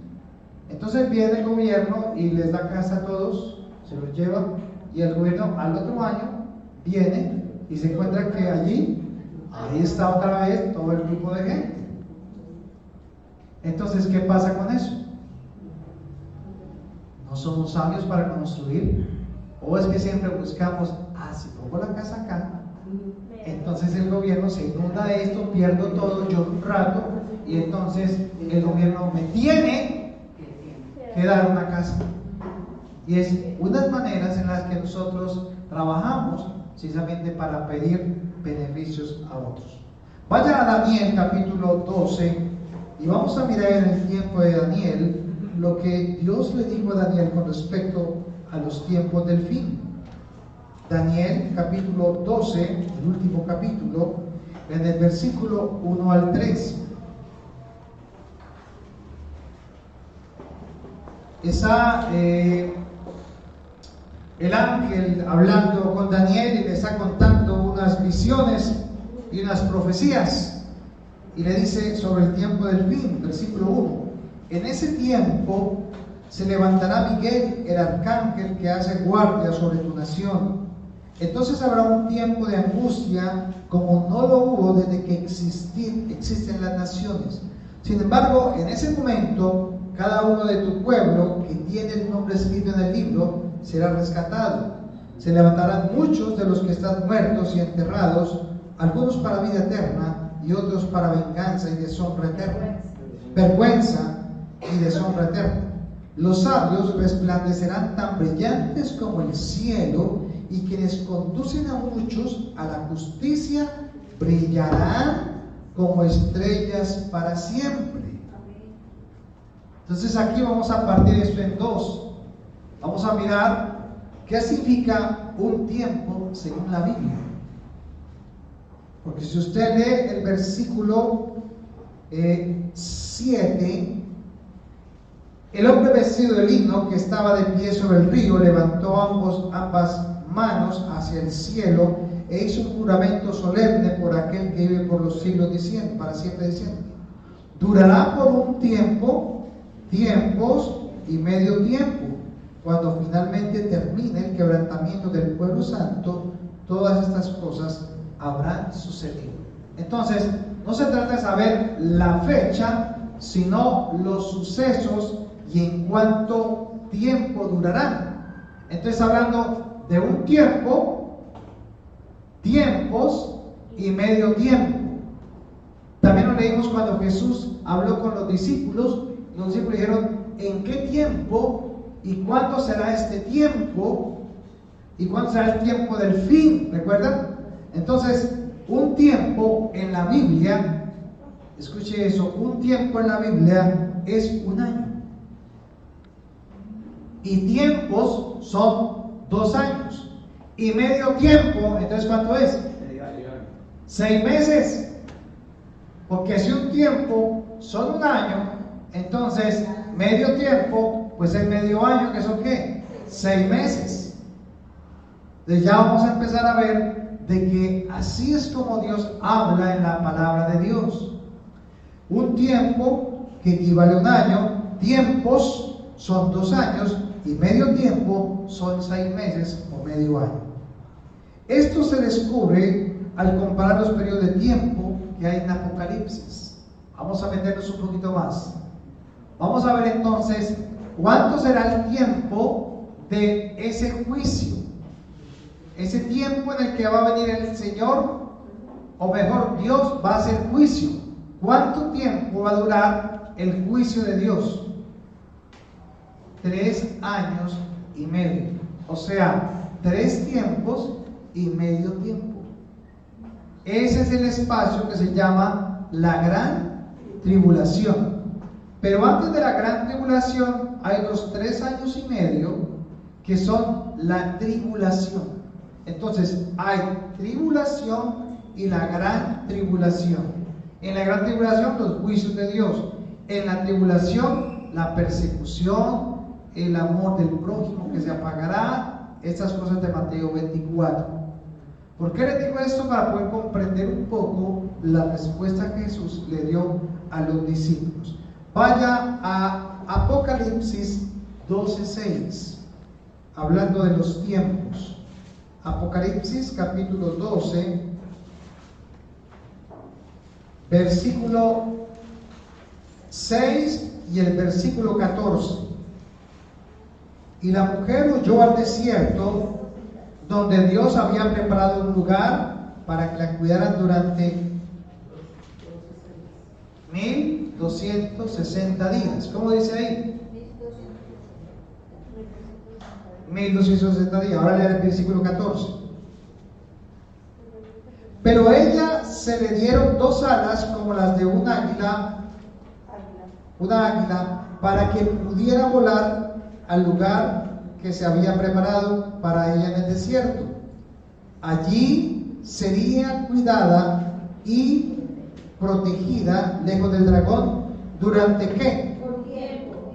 Entonces viene el gobierno y les da casa a todos, se los lleva, y el gobierno al otro año viene y se encuentra que ahí está otra vez todo el grupo de gente. Entonces, ¿qué pasa con eso? ¿No somos sabios para construir? ¿O es que siempre buscamos, si pongo la casa acá, entonces el gobierno se inunda de esto, pierdo todo, yo un rato, y entonces el gobierno me tiene que dar una casa? Y es unas maneras en las que nosotros trabajamos precisamente para pedir beneficios a otros. Vaya a Daniel capítulo 12 y vamos a mirar en el tiempo de Daniel lo que Dios le dijo a Daniel con respecto a los tiempos del fin. Daniel capítulo 12, el último capítulo, en el versículo 1 al 3. Está el ángel hablando con Daniel y le está contando unas visiones y unas profecías, y le dice sobre el tiempo del fin, versículo 1: en ese tiempo se levantará Miguel, el arcángel que hace guardia sobre tu nación. Entonces habrá un tiempo de angustia como no lo hubo desde que existen las naciones. Sin embargo, en ese momento cada uno de tu pueblo que tiene el nombre escrito en el libro será rescatado. Se levantarán muchos de los que están muertos y enterrados, algunos para vida eterna y otros para venganza y deshonra eterna. Vergüenza y deshonra eterna. Los sabios resplandecerán tan brillantes como el cielo, y quienes conducen a muchos a la justicia brillarán como estrellas para siempre. Entonces aquí vamos a partir esto en dos. Vamos a mirar qué significa un tiempo según la Biblia. Porque si usted lee el versículo 7, el hombre vestido de lino que estaba de pie sobre el río levantó ambas manos hacia el cielo e hizo un juramento solemne por aquel que vive por los siglos diciendo, para siempre diciendo: durará por un tiempo, tiempos y medio tiempo. Cuando finalmente termine el quebrantamiento del pueblo santo, todas estas cosas habrán sucedido. Entonces, no se trata de saber la fecha, sino los sucesos y en cuánto tiempo durarán. Entonces, hablando de un tiempo, tiempos y medio tiempo. También lo leímos cuando Jesús habló con los discípulos. Los discípulos dijeron: ¿en qué tiempo y cuánto será este tiempo y cuánto será el tiempo del fin? ¿Recuerdan? Entonces, un tiempo en la Biblia, escuche eso, un tiempo en la Biblia es un año. Y tiempos son 2 años. Y medio tiempo, entonces ¿cuánto es? 6 meses. Porque si un tiempo son un año, entonces medio tiempo, pues es medio año, que son ¿qué? 6 meses. Entonces ya vamos a empezar a ver de que así es como Dios habla en la palabra de Dios. Un tiempo que equivale a un año, tiempos son 2 años y medio tiempo son 6 meses o medio año. Esto se descubre al comparar los periodos de tiempo que hay en Apocalipsis. Vamos a meternos un poquito más. Vamos a ver entonces cuánto será el tiempo de ese juicio. Ese tiempo en el que va a venir el Señor, o mejor, Dios va a hacer juicio. ¿Cuánto tiempo va a durar el juicio de Dios? 3 años y medio. O sea, 3 tiempos y medio tiempo. Ese es el espacio que se llama la gran tribulación. Pero antes de la gran tribulación hay los 3 años y medio que son la tribulación. Entonces hay tribulación y la gran tribulación. En la gran tribulación los juicios de Dios. En la tribulación la persecución, el amor del prójimo que se apagará, estas cosas de Mateo 24. ¿Por qué les digo esto? Para poder comprender un poco la respuesta que Jesús le dio a los discípulos. Vaya a Apocalipsis 12:6, hablando de los tiempos. Apocalipsis capítulo 12, versículo 6 y el versículo 14. Y la mujer huyó al desierto, donde Dios había preparado un lugar para que la cuidaran durante 1260 días. ¿Cómo dice ahí? 1260 días. Ahora lea el versículo 14. Pero a ella se le dieron 2 alas como las de un águila, para que pudiera volar al lugar que se había preparado para ella en el desierto. Allí sería cuidada y protegida lejos del dragón. ¿Durante qué?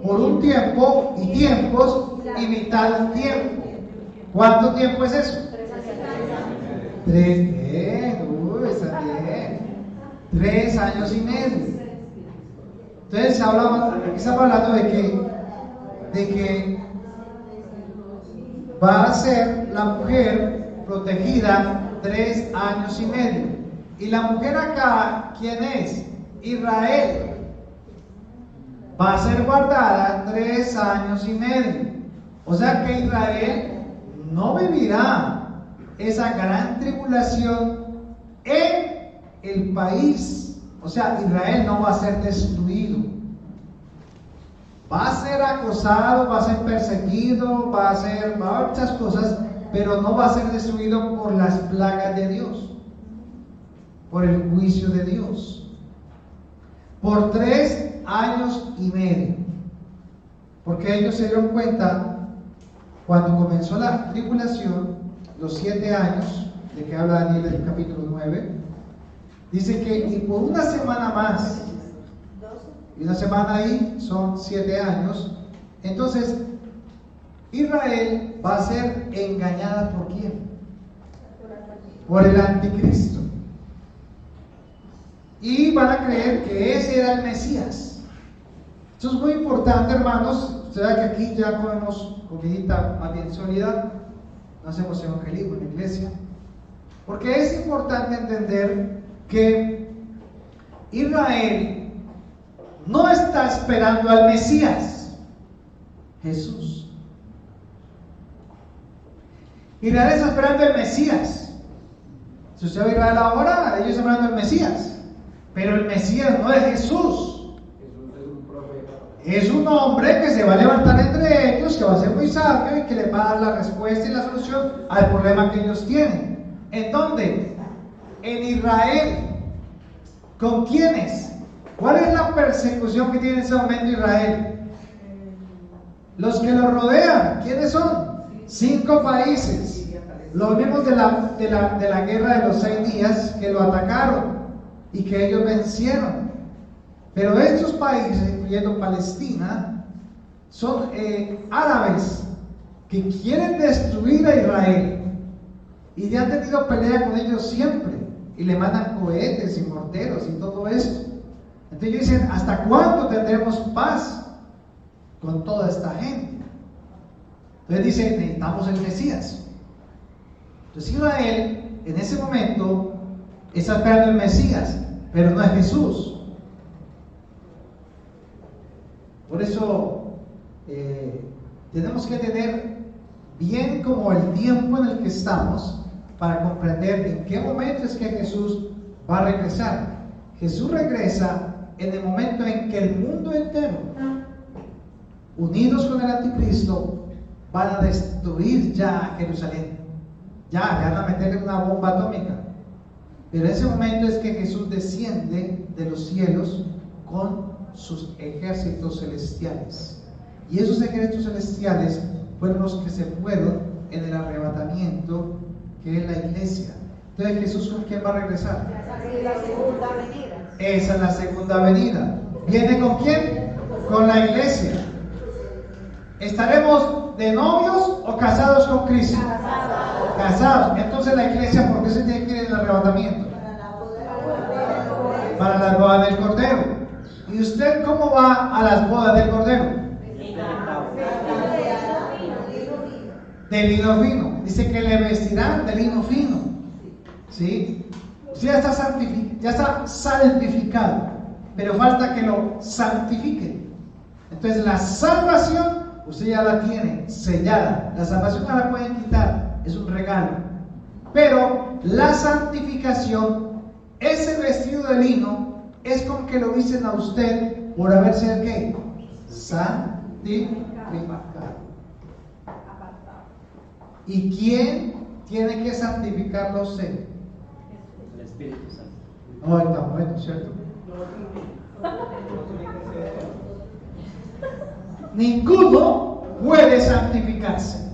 Por un tiempo y tiempos y mitad del tiempo. ¿Cuánto tiempo es eso? 3 está bien. 3 años y medio. Entonces estamos hablando de que va a ser la mujer protegida 3 años y medio. Y la mujer acá, ¿quién es? Israel. Va a ser guardada 3 años y medio. O sea que Israel no vivirá esa gran tribulación en el país. O sea, Israel no va a ser destruido. Va a ser acosado, va a ser perseguido, va a haber muchas cosas, pero no va a ser destruido por las plagas de Dios, por el juicio de Dios. Por 3 años y medio. Porque ellos se dieron cuenta cuando comenzó la tribulación, los 7 años, de que habla Daniel en el capítulo 9, dice que y por una semana más, y una semana ahí son 7 años, entonces Israel va a ser engañada ¿por quién? Por el anticristo. Y van a creer que ese era el Mesías. Esto es muy importante, hermanos. Usted ve que aquí ya comemos comidita más bien sólida, no hacemos evangelismo en la iglesia, porque es importante entender que Israel no está esperando al Mesías, Jesús. Israel está esperando al Mesías. Si usted ve a Israel ahora, ellos están esperando al Mesías, pero el Mesías no es Jesús. Es un hombre que se va a levantar entre ellos, que va a ser muy sabio y que les va a dar la respuesta y la solución al problema que ellos tienen. ¿En dónde? En Israel. ¿Con quiénes? ¿Cuál es la persecución que tiene en ese momento Israel? Los que lo rodean. ¿Quiénes son? 5 países. Los mismos de la guerra de los 6 días que lo atacaron. y que ellos vencieron. Pero estos países, incluyendo Palestina, son árabes que quieren destruir a Israel y ya han tenido pelea con ellos siempre y le mandan cohetes y morteros y todo esto. Entonces ellos dicen, ¿hasta cuándo tendremos paz con toda esta gente? Entonces dicen, necesitamos el Mesías. Entonces Israel en ese momento está esperando el Mesías, pero no es Jesús. Por eso tenemos que tener bien como el tiempo en el que estamos para comprender en qué momento es que Jesús va a regresar. Jesús regresa en el momento en que el mundo entero, unidos con el anticristo, van a destruir ya Jerusalén. Ya van a meterle una bomba atómica. Pero en ese momento es que Jesús desciende de los cielos con sus ejércitos celestiales. Y esos ejércitos celestiales fueron los que se fueron en el arrebatamiento, que es la iglesia. Entonces, ¿Jesús con quién va a regresar? La segunda venida. Esa es la segunda venida. ¿Viene con quién? Con la iglesia. ¿Estaremos de novios o casados con Cristo? Casados. Entonces la iglesia, ¿por qué se tiene que ir en el arrebatamiento? Para las bodas del Cordero. ¿Y usted cómo va a las bodas del Cordero? De lino fino. Dice que le vestirán de lino fino. ¿Sí? Usted ya está salvificado, pero falta que lo santifiquen. Entonces la salvación usted ya la tiene sellada. La salvación no la pueden quitar, es un regalo. Pero la santificación, ese vestido de lino, es con que lo dicen a usted por haberse ¿qué? Santificado. ¿Y quién tiene que santificarlo a usted? El Espíritu Santo. No, está bueno, ¿cierto? Ninguno puede santificarse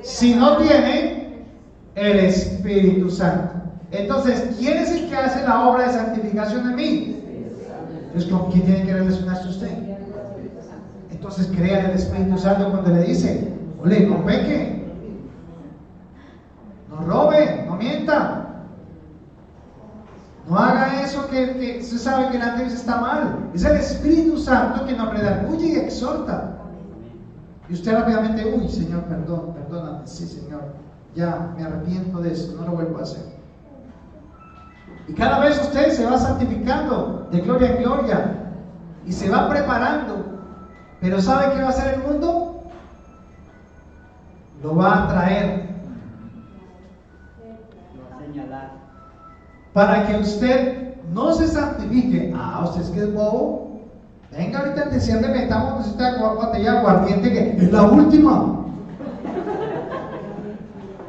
si no tiene el Espíritu Santo. Entonces, ¿quién es el que hace la obra de santificación en mí? Entonces, ¿con quién tiene que relacionarse usted? Entonces, crea el Espíritu Santo cuando le dice, ole, no peque, no robe, no mienta, no haga eso que se sabe que el antes está mal. Es el Espíritu Santo que nos redarguye y exhorta. Y usted rápidamente, uy, Señor, perdóname, sí, Señor, ya me arrepiento de eso, no lo vuelvo a hacer. Y cada vez usted se va santificando de gloria en gloria y se va preparando. Pero ¿sabe qué va a hacer el mundo? Lo va a traer. Lo va a señalar. Para que usted no se santifique. Ah, usted es que es bobo. Venga, ahorita en diciembre metamos esta botella de aguardiente que es la última.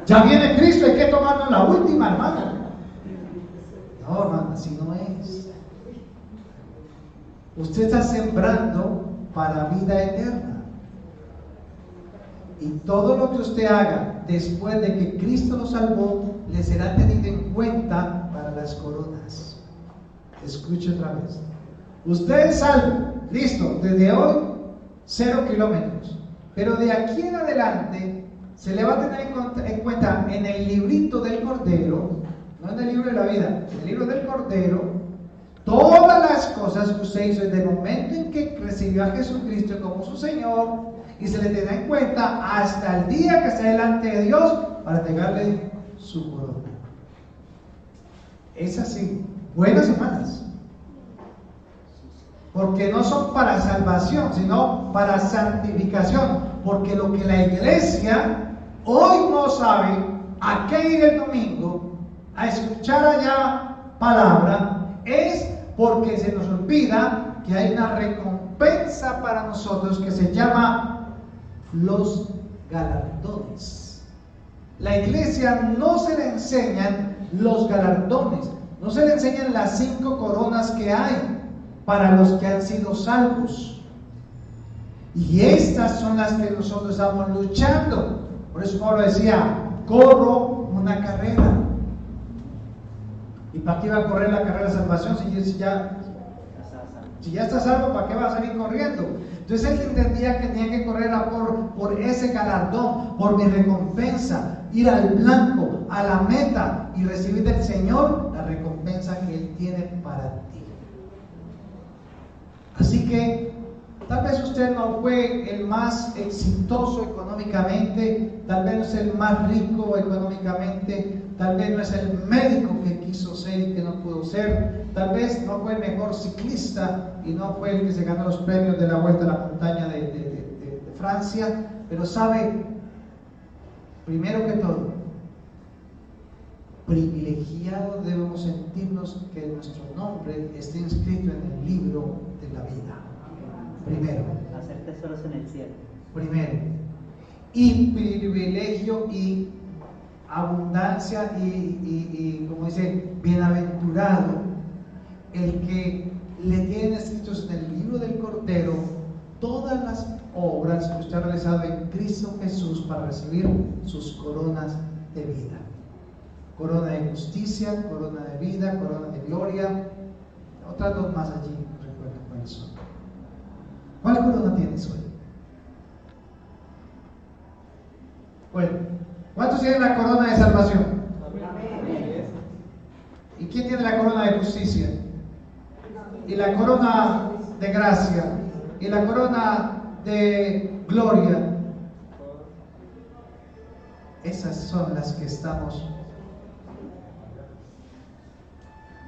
Ya viene Cristo, hay que tomarnos la última, hermano. No, hermano, así no es. Usted está sembrando para vida eterna. Y todo lo que usted haga después de que Cristo lo salvó, le será tenido en cuenta para las coronas. Escuche otra vez. Usted es salvo, listo, desde hoy 0 kilómetros. Pero de aquí en adelante se le va a tener en cuenta en el librito del Cordero, no en el libro de la vida, en el libro del Cordero, todas las cosas que usted hizo desde el momento en que recibió a Jesucristo como su Señor, y se le tendrá en cuenta hasta el día que esté delante de Dios para entregarle su corona. Es así, buenas semanas. Porque no son para salvación, sino para santificación. Porque lo que la iglesia hoy no sabe a qué ir el domingo, a escuchar allá palabra, es porque se nos olvida que hay una recompensa para nosotros que se llama los galardones. La iglesia no se le enseñan los galardones, no se le enseñan las 5 coronas que hay para los que han sido salvos. Y estas son las que nosotros estamos luchando. Por eso Pablo decía, corro una carrera. ¿Y para qué iba a correr la carrera de salvación si ya está salvo? ¿Para qué va a salir corriendo? Entonces él entendía que tenía que correr por ese galardón, por mi recompensa, ir al blanco, a la meta y recibir del Señor la recompensa que Él tiene para ti. Así que tal vez usted no fue el más exitoso económicamente, tal vez no es el más rico económicamente, tal vez no es el médico que quiso ser y que no pudo ser, tal vez no fue el mejor ciclista y no fue el que se ganó los premios de la Vuelta a la Montaña de Francia, pero sabe, primero que todo, privilegiados debemos sentirnos que nuestro nombre esté inscrito en el libro de la vida. Primero. Hacer tesoros en el cielo. Primero. Y privilegio y abundancia y como dice, bienaventurado el que le tienen escritos en el libro del Cordero todas las obras que usted ha realizado en Cristo Jesús para recibir sus coronas de vida. Corona de justicia, corona de vida, corona de gloria, otras dos más allí, no recuerdo cuáles son. ¿Cuál corona tienes hoy? Bueno, ¿cuántos tienen la corona de salvación? ¿Y quién tiene la corona de justicia? Y la corona de gracia, y la corona de gloria. Esas son las que estamos.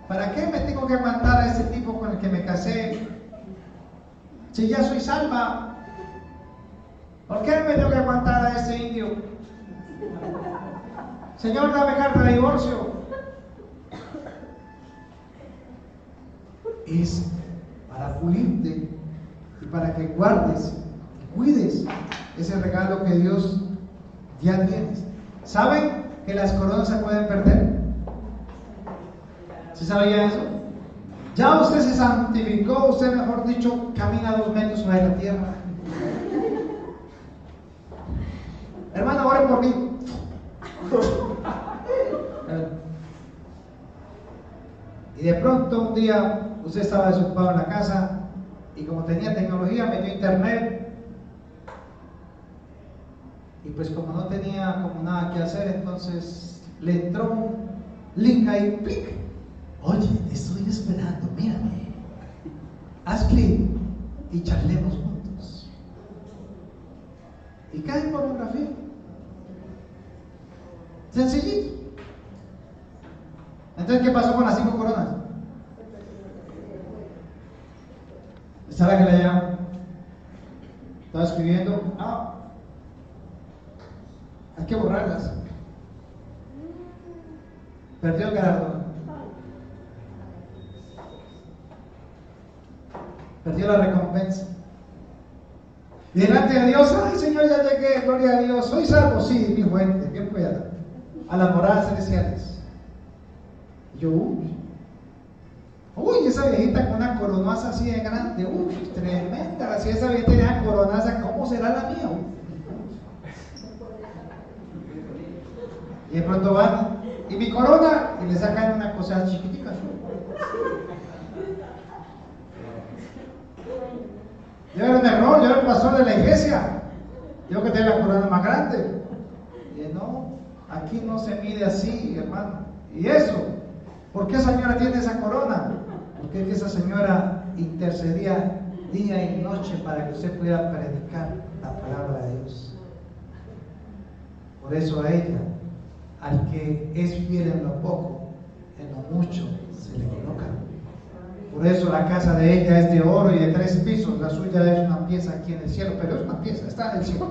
¿Para qué me tengo que aguantar a ese tipo con el que me casé? Si ya soy salva, ¿por qué me tengo que aguantar a ese indio? Señor, dame carta de divorcio. Es para pulirte y para que guardes y cuides ese regalo que Dios ya tienes. ¿Saben que las coronas se pueden perder? ¿Sí sabía eso? Ya usted se santificó, usted mejor dicho camina 2 metros sobre la tierra. Hermano, ore por mí. Y de pronto un día usted estaba desocupado en la casa y como tenía tecnología metió internet y pues como no tenía como nada que hacer, entonces le entró un link ahí, clic. Oye, te estoy esperando, mírame. Haz clic y charlemos juntos. Y cae en pornografía. Sencillito. Entonces, ¿qué pasó con las 5 coronas? ¿Sabe que le llamo? Estaba escribiendo. Hay que borrarlas. Perdió el galardón. Perdió la recompensa. Y delante de Dios, ay Señor, ya llegué, gloria a Dios, soy salvo, sí, mi fuente, bien pueda, a las moradas celestiales. Y yo, uy, esa viejita con una coronaza así de grande, uy, tremenda, si esa viejita tiene una coronaza, ¿cómo será la mía? Y de pronto van, y mi corona, y le sacan una cosa chiquitica. Yo era un error, yo era el pastor de la iglesia. Yo que tenía la corona más grande. Y no, aquí no se mide así, hermano. ¿Y eso? ¿Por qué esa señora tiene esa corona? Porque es que esa señora intercedía día y noche para que usted pudiera predicar la palabra de Dios. Por eso a ella, al que es fiel en lo poco, en lo mucho se le coloca. Por eso la casa de ella es de oro y de 3 pisos, la suya es una pieza aquí en el cielo, pero es una pieza, está en el cielo.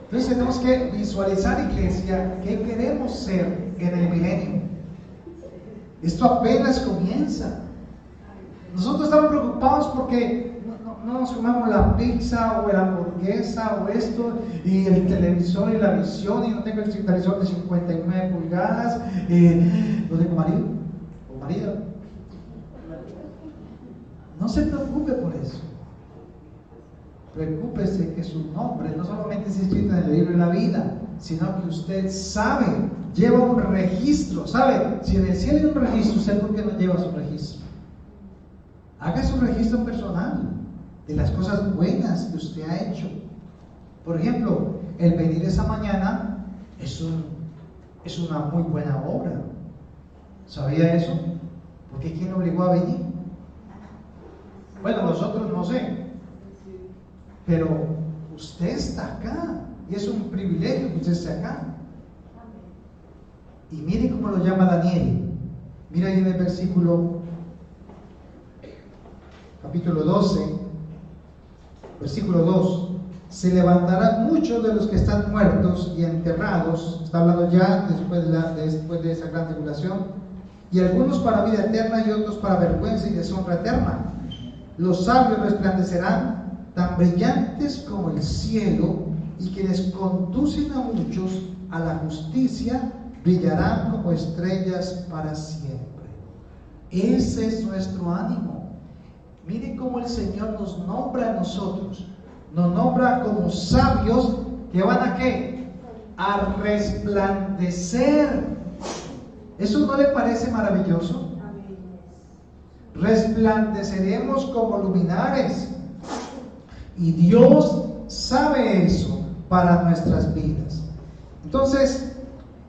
Entonces tenemos que visualizar, iglesia, qué queremos ser en el milenio. Esto apenas comienza. Nosotros estamos preocupados porque no nos comemos la pizza o la hamburguesa o esto, y el televisor y la visión, y no tengo el televisor de 59 pulgadas, no tengo marido o marida. No se preocupe por eso. preocúpese que su nombre no solamente es escrito en el libro de la vida, sino que usted sabe, lleva un registro, ¿sabe? Si en el cielo hay un registro, ¿usted por qué no lleva su registro? Haga su registro personal de las cosas buenas que usted ha hecho. Por ejemplo, el venir esa mañana es una muy buena obra. ¿Sabía eso? Porque ¿quién lo obligó a venir? Bueno, nosotros no sé, pero usted está acá y es un privilegio que usted esté acá. Y mire cómo lo llama Daniel. Mira ahí en el versículo, capítulo 12, versículo 2. Se levantarán muchos de los que están muertos y enterrados, está hablando ya después de esa gran tribulación, y algunos para vida eterna y otros para vergüenza y deshonra eterna. Los sabios resplandecerán tan brillantes como el cielo, y quienes conducen a muchos a la justicia brillarán como estrellas para siempre. Ese es nuestro ánimo. Miren cómo el Señor nos nombra a nosotros. Nos nombra como sabios que van a ¿qué? A resplandecer. ¿Eso no le parece maravilloso? Resplandeceremos como luminares. Y Dios sabe eso para nuestras vidas. Entonces,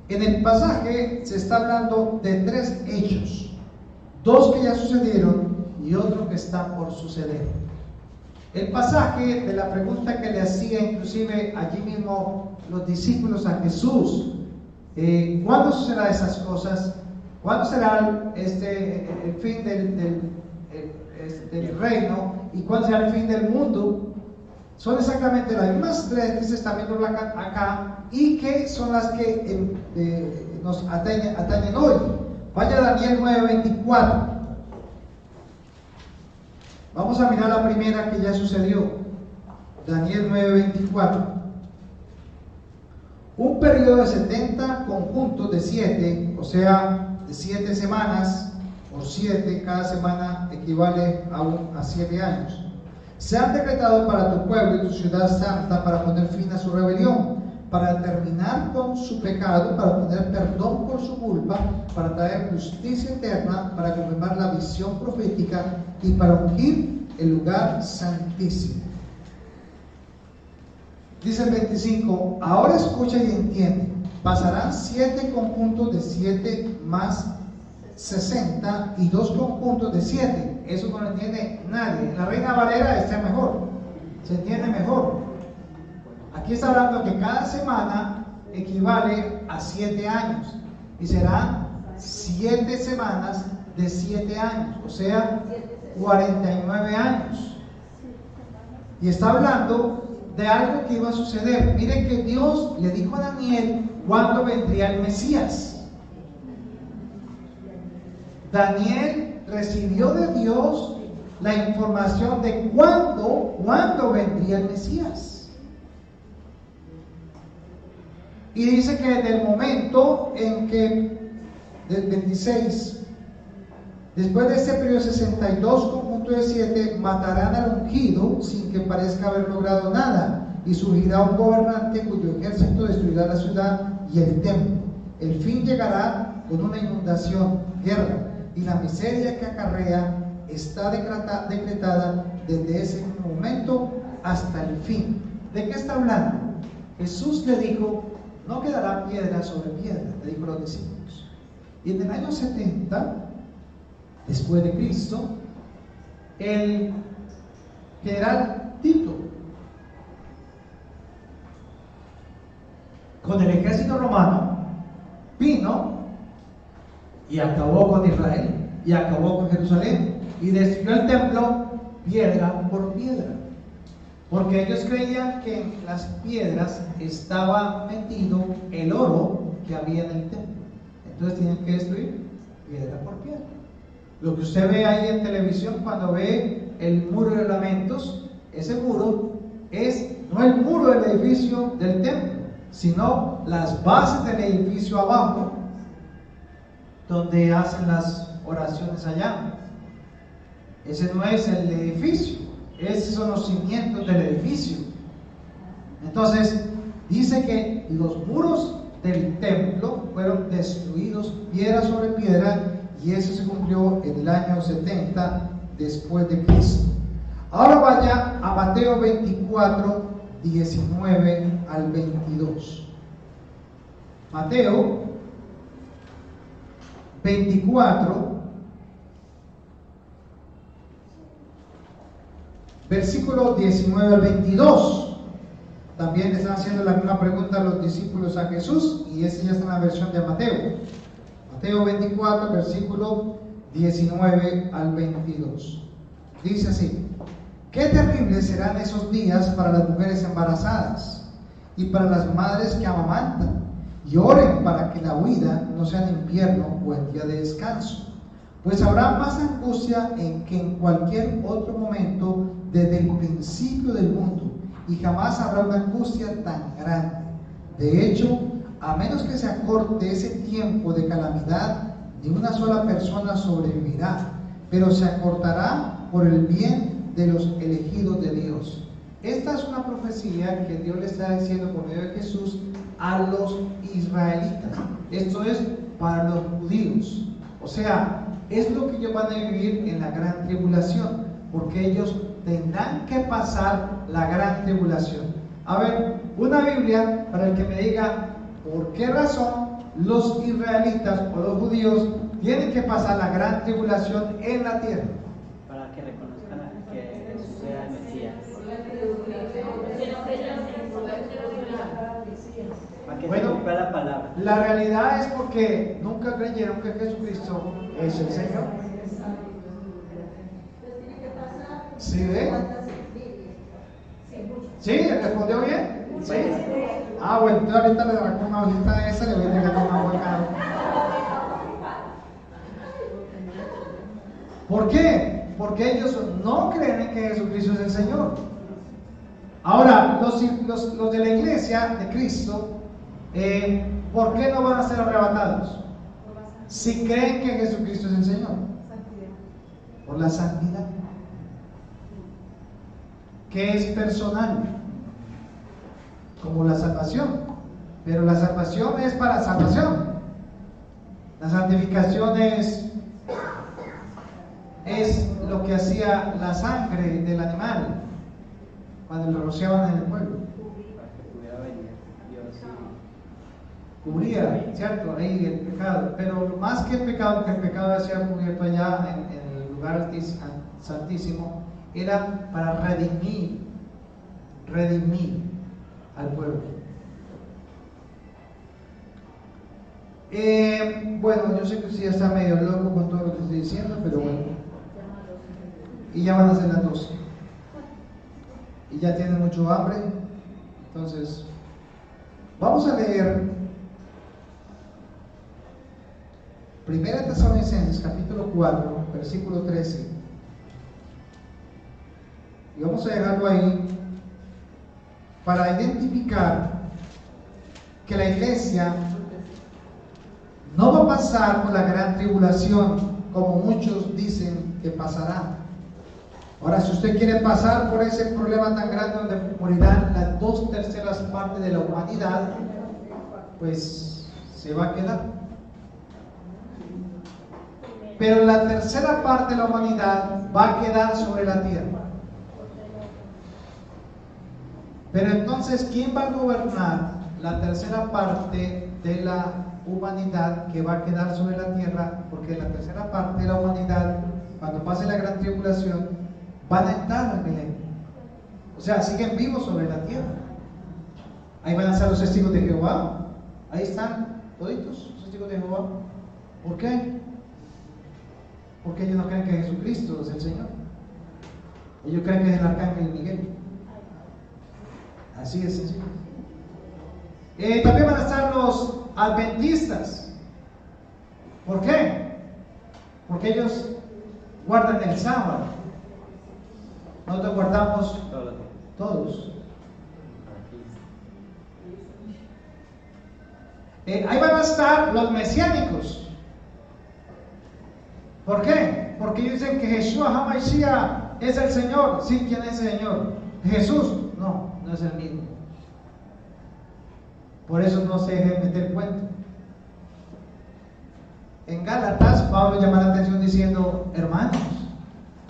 en el pasaje se está hablando de 3 hechos. 2 que ya sucedieron y otro que está por suceder. El pasaje de la pregunta que le hacía inclusive allí mismo los discípulos a Jesús, ¿cuándo sucederán esas cosas? ¿Cuándo será el fin del reino? ¿Y cuándo será el fin del mundo? Son exactamente las mismas 3 que se están viendo acá y que son las que nos atañen hoy. Vaya a Daniel 9:24. Vamos a mirar la primera que ya sucedió. Daniel 9:24. Un periodo de 70 conjuntos de 7, o sea, de 7 semanas, por 7, cada semana equivale a 7 años. Se han decretado para tu pueblo y tu ciudad santa para poner fin a su rebelión, para terminar con su pecado, para obtener perdón por su culpa, para traer justicia eterna, para confirmar la visión profética y para ungir el lugar santísimo. Dice el 25, ahora escucha y entiende, pasarán 7 conjuntos de 7 más 60 y 2 conjuntos de 7. Eso no lo entiende nadie. En la Reina Valera está mejor, se entiende mejor. Aquí está hablando que cada semana equivale a 7 años y serán 7 semanas de 7 años, o sea, 49 años. Y está hablando de algo que iba a suceder. Miren que Dios le dijo a Daniel cuándo vendría el Mesías. Daniel recibió de Dios la información de cuándo vendría el Mesías. Y dice que desde el momento en que, del 26, después de este periodo 62 conjuntos de 7, matarán al ungido sin que parezca haber logrado nada, y surgirá un gobernante cuyo ejército destruirá la ciudad y el templo. El fin llegará con una inundación, guerra, y la miseria que acarrea está decretada desde ese momento hasta el fin. ¿De qué está hablando? Jesús le dijo, no quedará piedra sobre piedra, le dijo a los discípulos. Y en el año 70, después de Cristo, el general Tito, con el ejército romano, vino y acabó con Israel, y acabó con Jerusalén, y destruyó el templo piedra por piedra, porque ellos creían que en las piedras estaba metido el oro que había en el templo. Entonces tienen que destruir piedra por piedra. Lo que usted ve ahí en televisión cuando ve el muro de lamentos, ese muro es no el muro del edificio del templo, sino las bases del edificio abajo, donde hacen las oraciones allá. Ese no es el edificio, Esos son los cimientos del edificio. Entonces, dice que los muros del templo fueron destruidos piedra sobre piedra, y eso se cumplió en el año 70 después de Cristo. Ahora vaya a Mateo 24, 19 al 22. Mateo 24, versículo 19 al 22. También le están haciendo la misma pregunta a los discípulos a Jesús, y esa ya está en la versión de Mateo. Mateo 24, versículo 19 al 22. Dice así: qué terribles serán esos días para las mujeres embarazadas y para las madres que amamantan, y oren para que la huida no sea en invierno o en día de descanso, pues habrá más angustia que en cualquier otro momento desde el principio del mundo, y jamás habrá una angustia tan grande. De hecho, a menos que se acorte ese tiempo de calamidad, ni una sola persona sobrevivirá, pero se acortará por el bien de los elegidos de Dios. Esta es una profecía que Dios le está diciendo por medio de Jesús a los israelitas. Esto es para los judíos. O sea, es lo que ellos van a vivir en la gran tribulación, porque ellos tendrán que pasar la gran tribulación. A ver, una Biblia para el que me diga por qué razón los israelitas o los judíos tienen que pasar la gran tribulación en la tierra. Para que reconozcan que Jesús sea el Mesías. Para que se cumpla la palabra. La realidad es porque nunca creyeron que Jesucristo es el Señor. ¿Sí ve? ¿Sí? ¿Le respondió bien? ¿Sí? Ah, bueno, entonces ahorita le daré una hojita de esa, le voy a entregar una boca. ¿Por qué? Porque ellos no creen que Jesucristo es el Señor. Ahora, los de la iglesia de Cristo, ¿por qué no van a ser arrebatados? Si creen que Jesucristo es el Señor. Por la santidad, que es personal, como la salvación. Pero la salvación es para salvación. La santificación es lo que hacía la sangre del animal cuando lo rociaban en el pueblo. Para que pudiera venir Dios y Cubría, ¿cierto? Ahí el pecado. Pero más que el pecado, porque el pecado hacía cubierto allá en el lugar santísimo, era para redimir al pueblo. Bueno, yo sé que usted ya está medio loco con todo lo que estoy diciendo, pero bueno. Y ya van a ser las 12. Y ya tienen mucho hambre. Entonces, vamos a leer 1 Tesalonicenses capítulo 4, versículo 13. Y vamos a dejarlo ahí para identificar que la iglesia no va a pasar por la gran tribulación como muchos dicen que pasará. Ahora, si usted quiere pasar por ese problema tan grande donde morirán las 2/3 partes de la humanidad, pues se va a quedar. Pero la 1/3 parte de la humanidad va a quedar sobre la tierra. Pero entonces, ¿quién va a gobernar la 1/3 parte de la humanidad que va a quedar sobre la tierra? Porque la 1/3 parte de la humanidad, cuando pase la gran tribulación, van a entrar al milenio. O sea, siguen vivos sobre la tierra. Ahí van a estar los testigos de Jehová. Ahí están toditos los testigos de Jehová. ¿Por qué? Porque ellos no creen que Jesucristo es el Señor. Ellos creen que es el arcángel Miguel. Así es sencillo. También van a estar los adventistas. ¿Por qué? Porque ellos guardan el sábado. Nosotros guardamos todos. Ahí van a estar los mesiánicos. ¿Por qué? Porque ellos dicen que Jesús HaMashiach ¿Es el Señor? Sí, ¿quién es el Señor? Jesús. No, no es el mismo. Por eso no se deje meter cuento. En Gálatas, Pablo llama la atención diciendo: hermanos,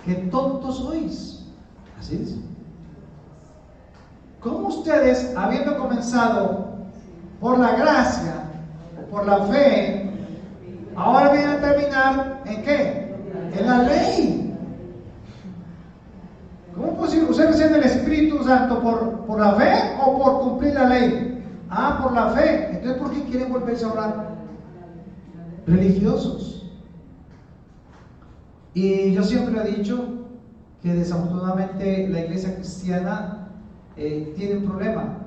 qué tontos sois. Así es. ¿Cómo ustedes, habiendo comenzado por la gracia, por la fe, ahora vienen a terminar en qué? En la ley. ¿Cómo es posible? ¿Ustedes reciben el Espíritu Santo por la fe o por cumplir la ley? Ah, por la fe. Entonces, ¿por qué quieren volverse ahora religiosos? Y yo siempre he dicho que desafortunadamente la iglesia cristiana tiene un problema.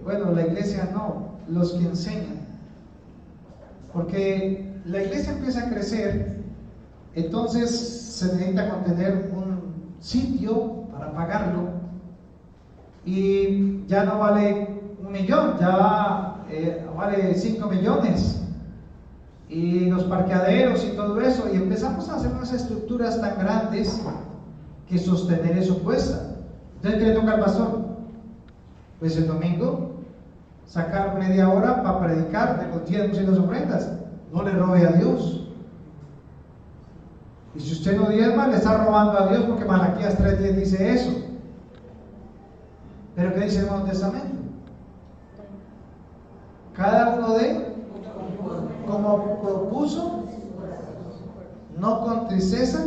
Bueno, la iglesia no, los que enseñan. Porque la iglesia empieza a crecer, entonces se necesita contener un sitio para pagarlo, y ya no vale 1 millón, ya vale 5 millones. Y los parqueaderos y todo eso, y empezamos a hacer unas estructuras tan grandes que sostener eso cuesta. Entonces, ¿qué le toca al pastor? Pues el domingo sacar media hora para predicar de los diezmos y las ofrendas. No le robe a Dios. Y si usted no diezma, le está robando a Dios, porque Malaquías 3:10 dice eso. Pero ¿qué dice el Nuevo Testamento? Cada uno de como propuso, no con tristeza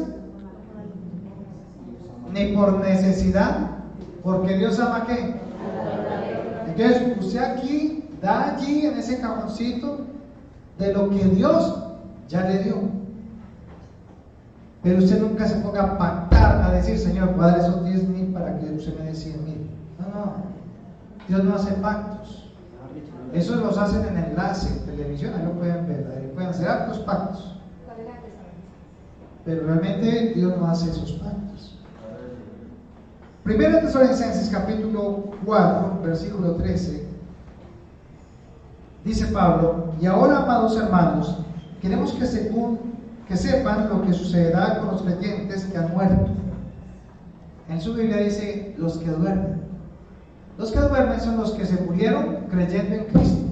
ni por necesidad, porque Dios ama ¿qué? Entonces usted aquí da allí en ese cajoncito de lo que Dios ya le dio, pero usted nunca se ponga a pactar, a decir: Señor, voy a dar esos 10,000 para que usted me dé 100,000. No, Dios no hace pactos. Eso los hacen en enlace, en televisión, ahí lo pueden ver, ahí pueden hacer hartos pactos. Pero realmente Dios no hace esos pactos. Primera Tesalonicenses capítulo 4, versículo 13, dice Pablo: y ahora, amados hermanos, queremos que sepan lo que sucederá con los creyentes que han muerto. En su Biblia dice: los que duermen. Los que duermen son los que se murieron creyendo en Cristo,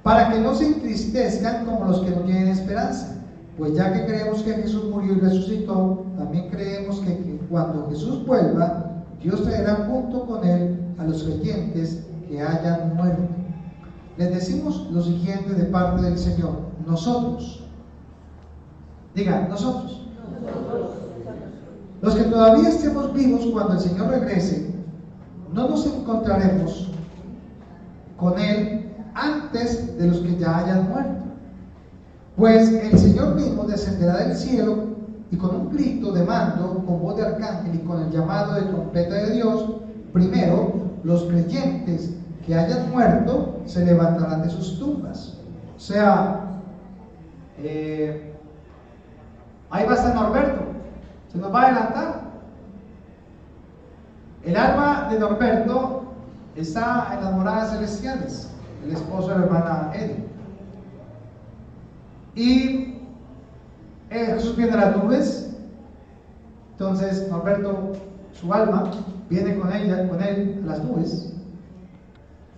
para que no se entristezcan como los que no tienen esperanza. Pues ya que creemos que Jesús murió y resucitó, también creemos que cuando Jesús vuelva, Dios traerá junto con él a los creyentes que hayan muerto. Les decimos lo siguiente de parte del Señor: nosotros, diga, nosotros, los que todavía estemos vivos cuando el Señor regrese, no nos encontraremos con Él antes de los que ya hayan muerto. Pues el Señor mismo descenderá del cielo, y con un grito de mando, con voz de arcángel y con el llamado de trompeta de Dios, primero los creyentes que hayan muerto se levantarán de sus tumbas. O sea, ahí va a estar Norberto, se nos va a adelantar. El alma de Norberto está en las moradas celestiales, el esposo de la hermana Eddie. Y Jesús viene a las nubes. Entonces Norberto, su alma, viene con él a las nubes.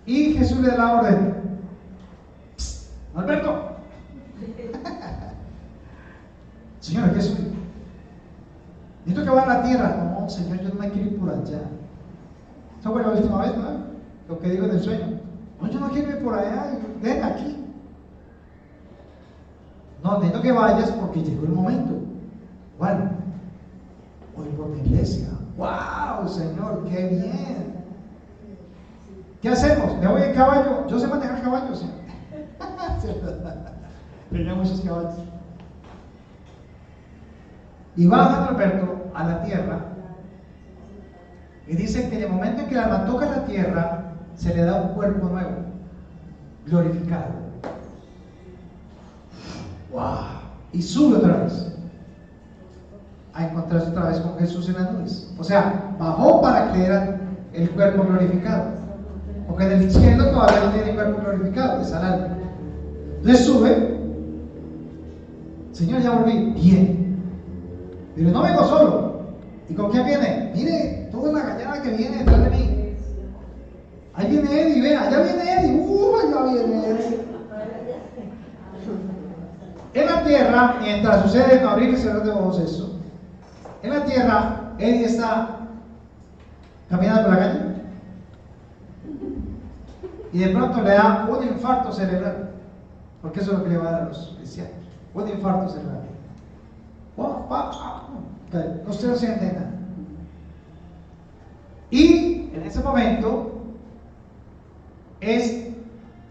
Y Jesús le da la orden: Norberto, Señor, ¿qué es? Necesito que vaya a la tierra. No, Señor, yo no me quiero ir por allá. Esa fue la última vez, ¿no? Lo que digo en el sueño. No, yo no quiero ir por allá, ven aquí. No, necesito que vayas porque llegó el momento. Bueno, voy por mi iglesia. ¡Wow, Señor, qué bien! ¿Qué hacemos? ¿Me voy en caballo? Yo sé manejar caballos, Señor. Tenía muchos caballos. Y baja Norberto a la tierra, y dice que en el momento en que el alma toca la tierra, se le da un cuerpo nuevo, glorificado. ¡Wow! Y sube otra vez a encontrarse otra vez con Jesús en las nubes. O sea, bajó para que le dieran el cuerpo glorificado, porque en el cielo todavía no tiene cuerpo glorificado, es al alma. Entonces sube: Señor, ya volví. Bien. Pero no vengo solo. ¿Y con quién viene? Mire, toda la gallada que viene detrás de mí. Ahí viene Eddie, vea, allá viene Eddie. Allá viene Eddie. En la tierra, mientras sucede en abrir y cerrar de ojos eso, en la tierra, Eddie está caminando por la calle y de pronto le da un infarto cerebral, porque eso es lo que le va a dar a los cristianos, un infarto cerebral. Usted no siente nada. Y en ese momento es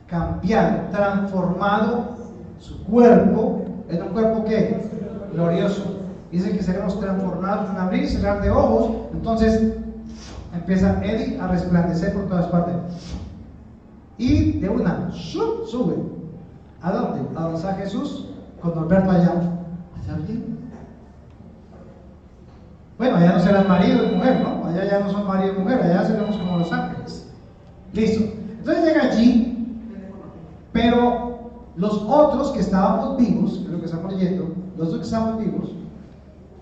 cambiado, transformado su cuerpo en un cuerpo que glorioso. Dice que seremos transformados en abrir y cerrar de ojos. Entonces empieza Eddie a resplandecer por todas partes. Y de una, sube. ¿A dónde? A donde está Jesús con Norberto allá. ¿Allá bien? Bueno, allá no serán marido y mujer, ¿no? Allá ya no son marido y mujer, allá seremos como los ángeles. Listo. Entonces llega allí, pero los otros que estábamos vivos, que es lo que estamos leyendo, los otros que estamos vivos,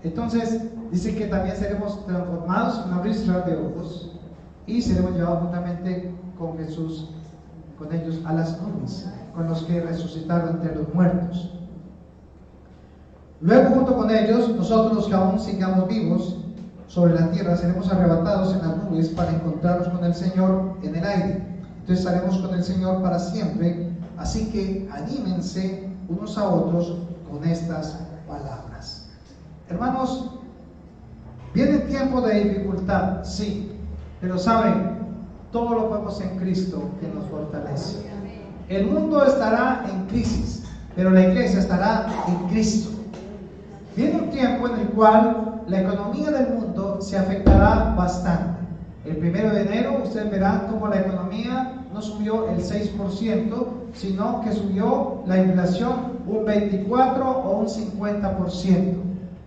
entonces dice que también seremos transformados en abrir y cerrar de ojos y seremos llevados juntamente con Jesús, con ellos a las nubes, con los que resucitaron entre los muertos. Luego, junto con ellos, nosotros los que aún sigamos vivos sobre la tierra seremos arrebatados en las nubes para encontrarnos con el Señor en el aire. Entonces estaremos con el Señor para siempre. Así que anímense unos a otros con estas palabras. Hermanos, viene tiempo de dificultad, sí, pero saben, todo lo podemos en Cristo que nos fortalece. El mundo estará en crisis, pero la iglesia estará en Cristo. Viene un tiempo en el cual la economía del mundo se afectará bastante. El 1 de enero ustedes verán cómo la economía no subió el 6%, sino que subió la inflación un 24 o un 50%.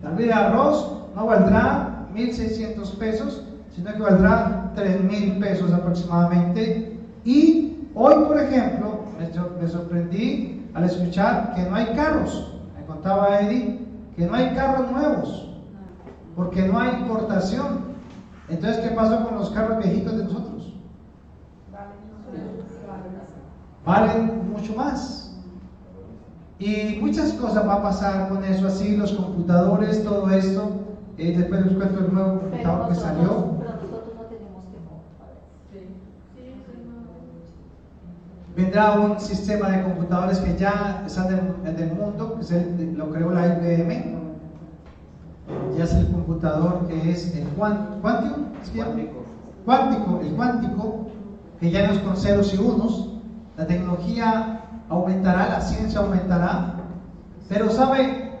Tal vez el arroz no valdrá 1,600 pesos, sino que valdrá 3,000 pesos aproximadamente. Y hoy, por ejemplo, me sorprendí al escuchar que no hay carros. Me contaba Eddie que no hay carros nuevos, porque no hay importación. Entonces, ¿qué pasó con los carros viejitos de nosotros? Valen mucho más. Y muchas cosas va a pasar con eso, así los computadores, todo esto. Después les cuento el nuevo computador que salió. Pero nosotros no tenemos temor. Vendrá un sistema de computadores que ya están en el mundo, que lo creó la IBM. Ya es el computador que es el cuántico, el cuántico, que ya no es con ceros y unos. La tecnología aumentará, la ciencia aumentará, pero sabe,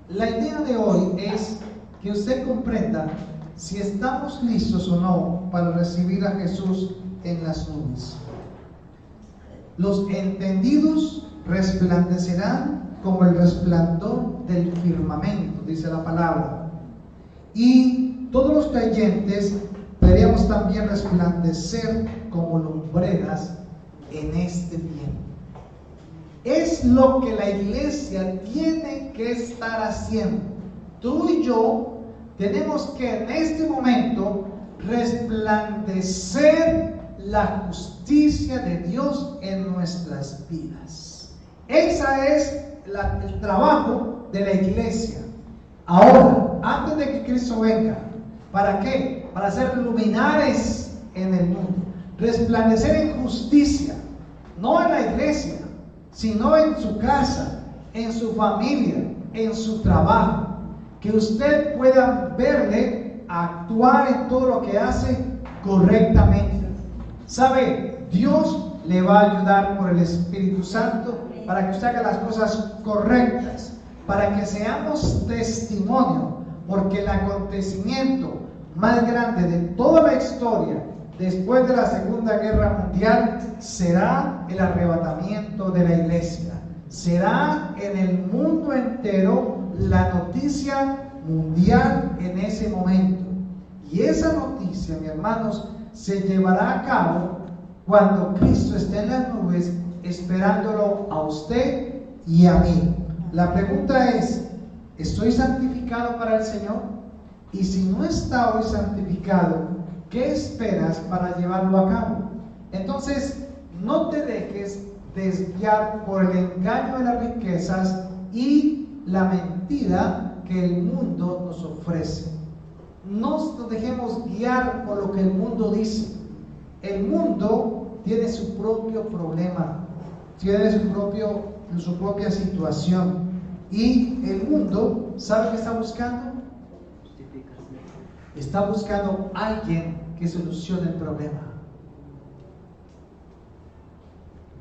la idea de hoy es que usted comprenda si estamos listos o no para recibir a Jesús en las nubes. Los entendidos resplandecerán como el resplandor del firmamento, dice la palabra. Y todos los creyentes deberíamos también resplandecer como lumbreras en este tiempo. Es lo que la iglesia tiene que estar haciendo. Tú y yo tenemos que en este momento resplandecer la justicia de Dios en nuestras vidas. Ese es el trabajo de la iglesia. Ahora, antes de que Cristo venga, ¿para qué? Para ser luminares en el mundo, resplandecer en justicia, no en la iglesia, sino en su casa, en su familia, en su trabajo, que usted pueda verle actuar en todo lo que hace correctamente. ¿Sabe? Dios le va a ayudar por el Espíritu Santo para que usted haga las cosas correctas, para que seamos testimonio, porque el acontecimiento más grande de toda la historia después de la Segunda Guerra Mundial será el arrebatamiento de la iglesia. Será en el mundo entero la noticia mundial en ese momento. Y esa noticia, mis hermanos, se llevará a cabo cuando Cristo esté en las nubes esperándolo a usted y a mí. La pregunta es, ¿Estoy santificado para el Señor? Y si no está hoy santificado, ¿qué esperas para llevarlo a cabo? Entonces, no te dejes desviar por el engaño de las riquezas y la mentira que el mundo nos ofrece. No nos dejemos guiar por lo que el mundo dice. El mundo tiene su propio problema, tiene su propia situación. Y el mundo, ¿sabe qué está buscando? Está buscando a alguien que solucione el problema.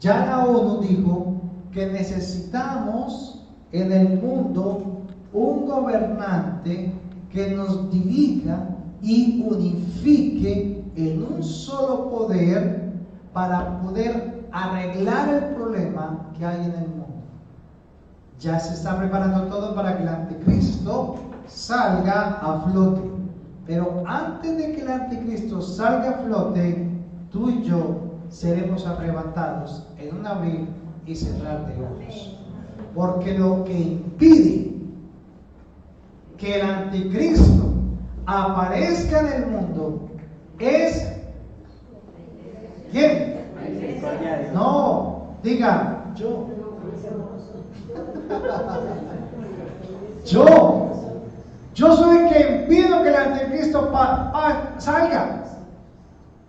Ya la ONU dijo que necesitamos en el mundo un gobernante que nos dirija y unifique en un solo poder para poder arreglar el problema que hay en el mundo. Ya se está preparando todo para que el anticristo salga a flote. Pero antes de que el anticristo salga a flote, tú y yo seremos arrebatados en un abrir y cerrar de ojos. Porque lo que impide que el anticristo aparezca en el mundo es ¿quién? No, diga yo. Yo soy el que impido que el anticristo salga.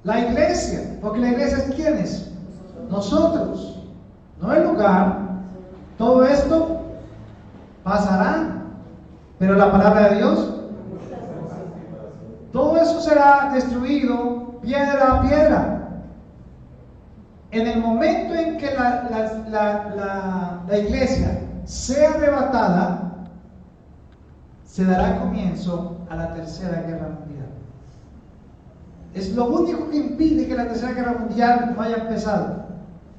La iglesia, porque la iglesia es ¿quiénes? Nosotros, no el lugar. Todo esto pasará, pero la palabra de Dios, todo eso será destruido piedra a piedra. En el momento en que la iglesia sea arrebatada, se dará comienzo a la Tercera Guerra Mundial. Es lo único que impide que la Tercera Guerra Mundial no haya empezado.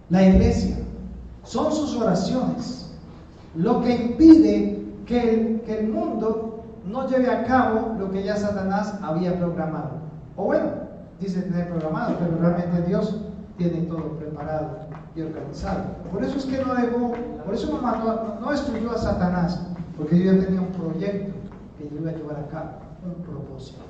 La iglesia. Son sus oraciones. Lo que impide que el mundo no lleve a cabo lo que ya Satanás había programado. O bueno, dice tener programado, pero realmente Dios tiene todo preparado y organizado. Por eso es que por eso no destruyó a Satanás, porque yo ya tenía un proyecto que yo iba a llevar a cabo, un propósito.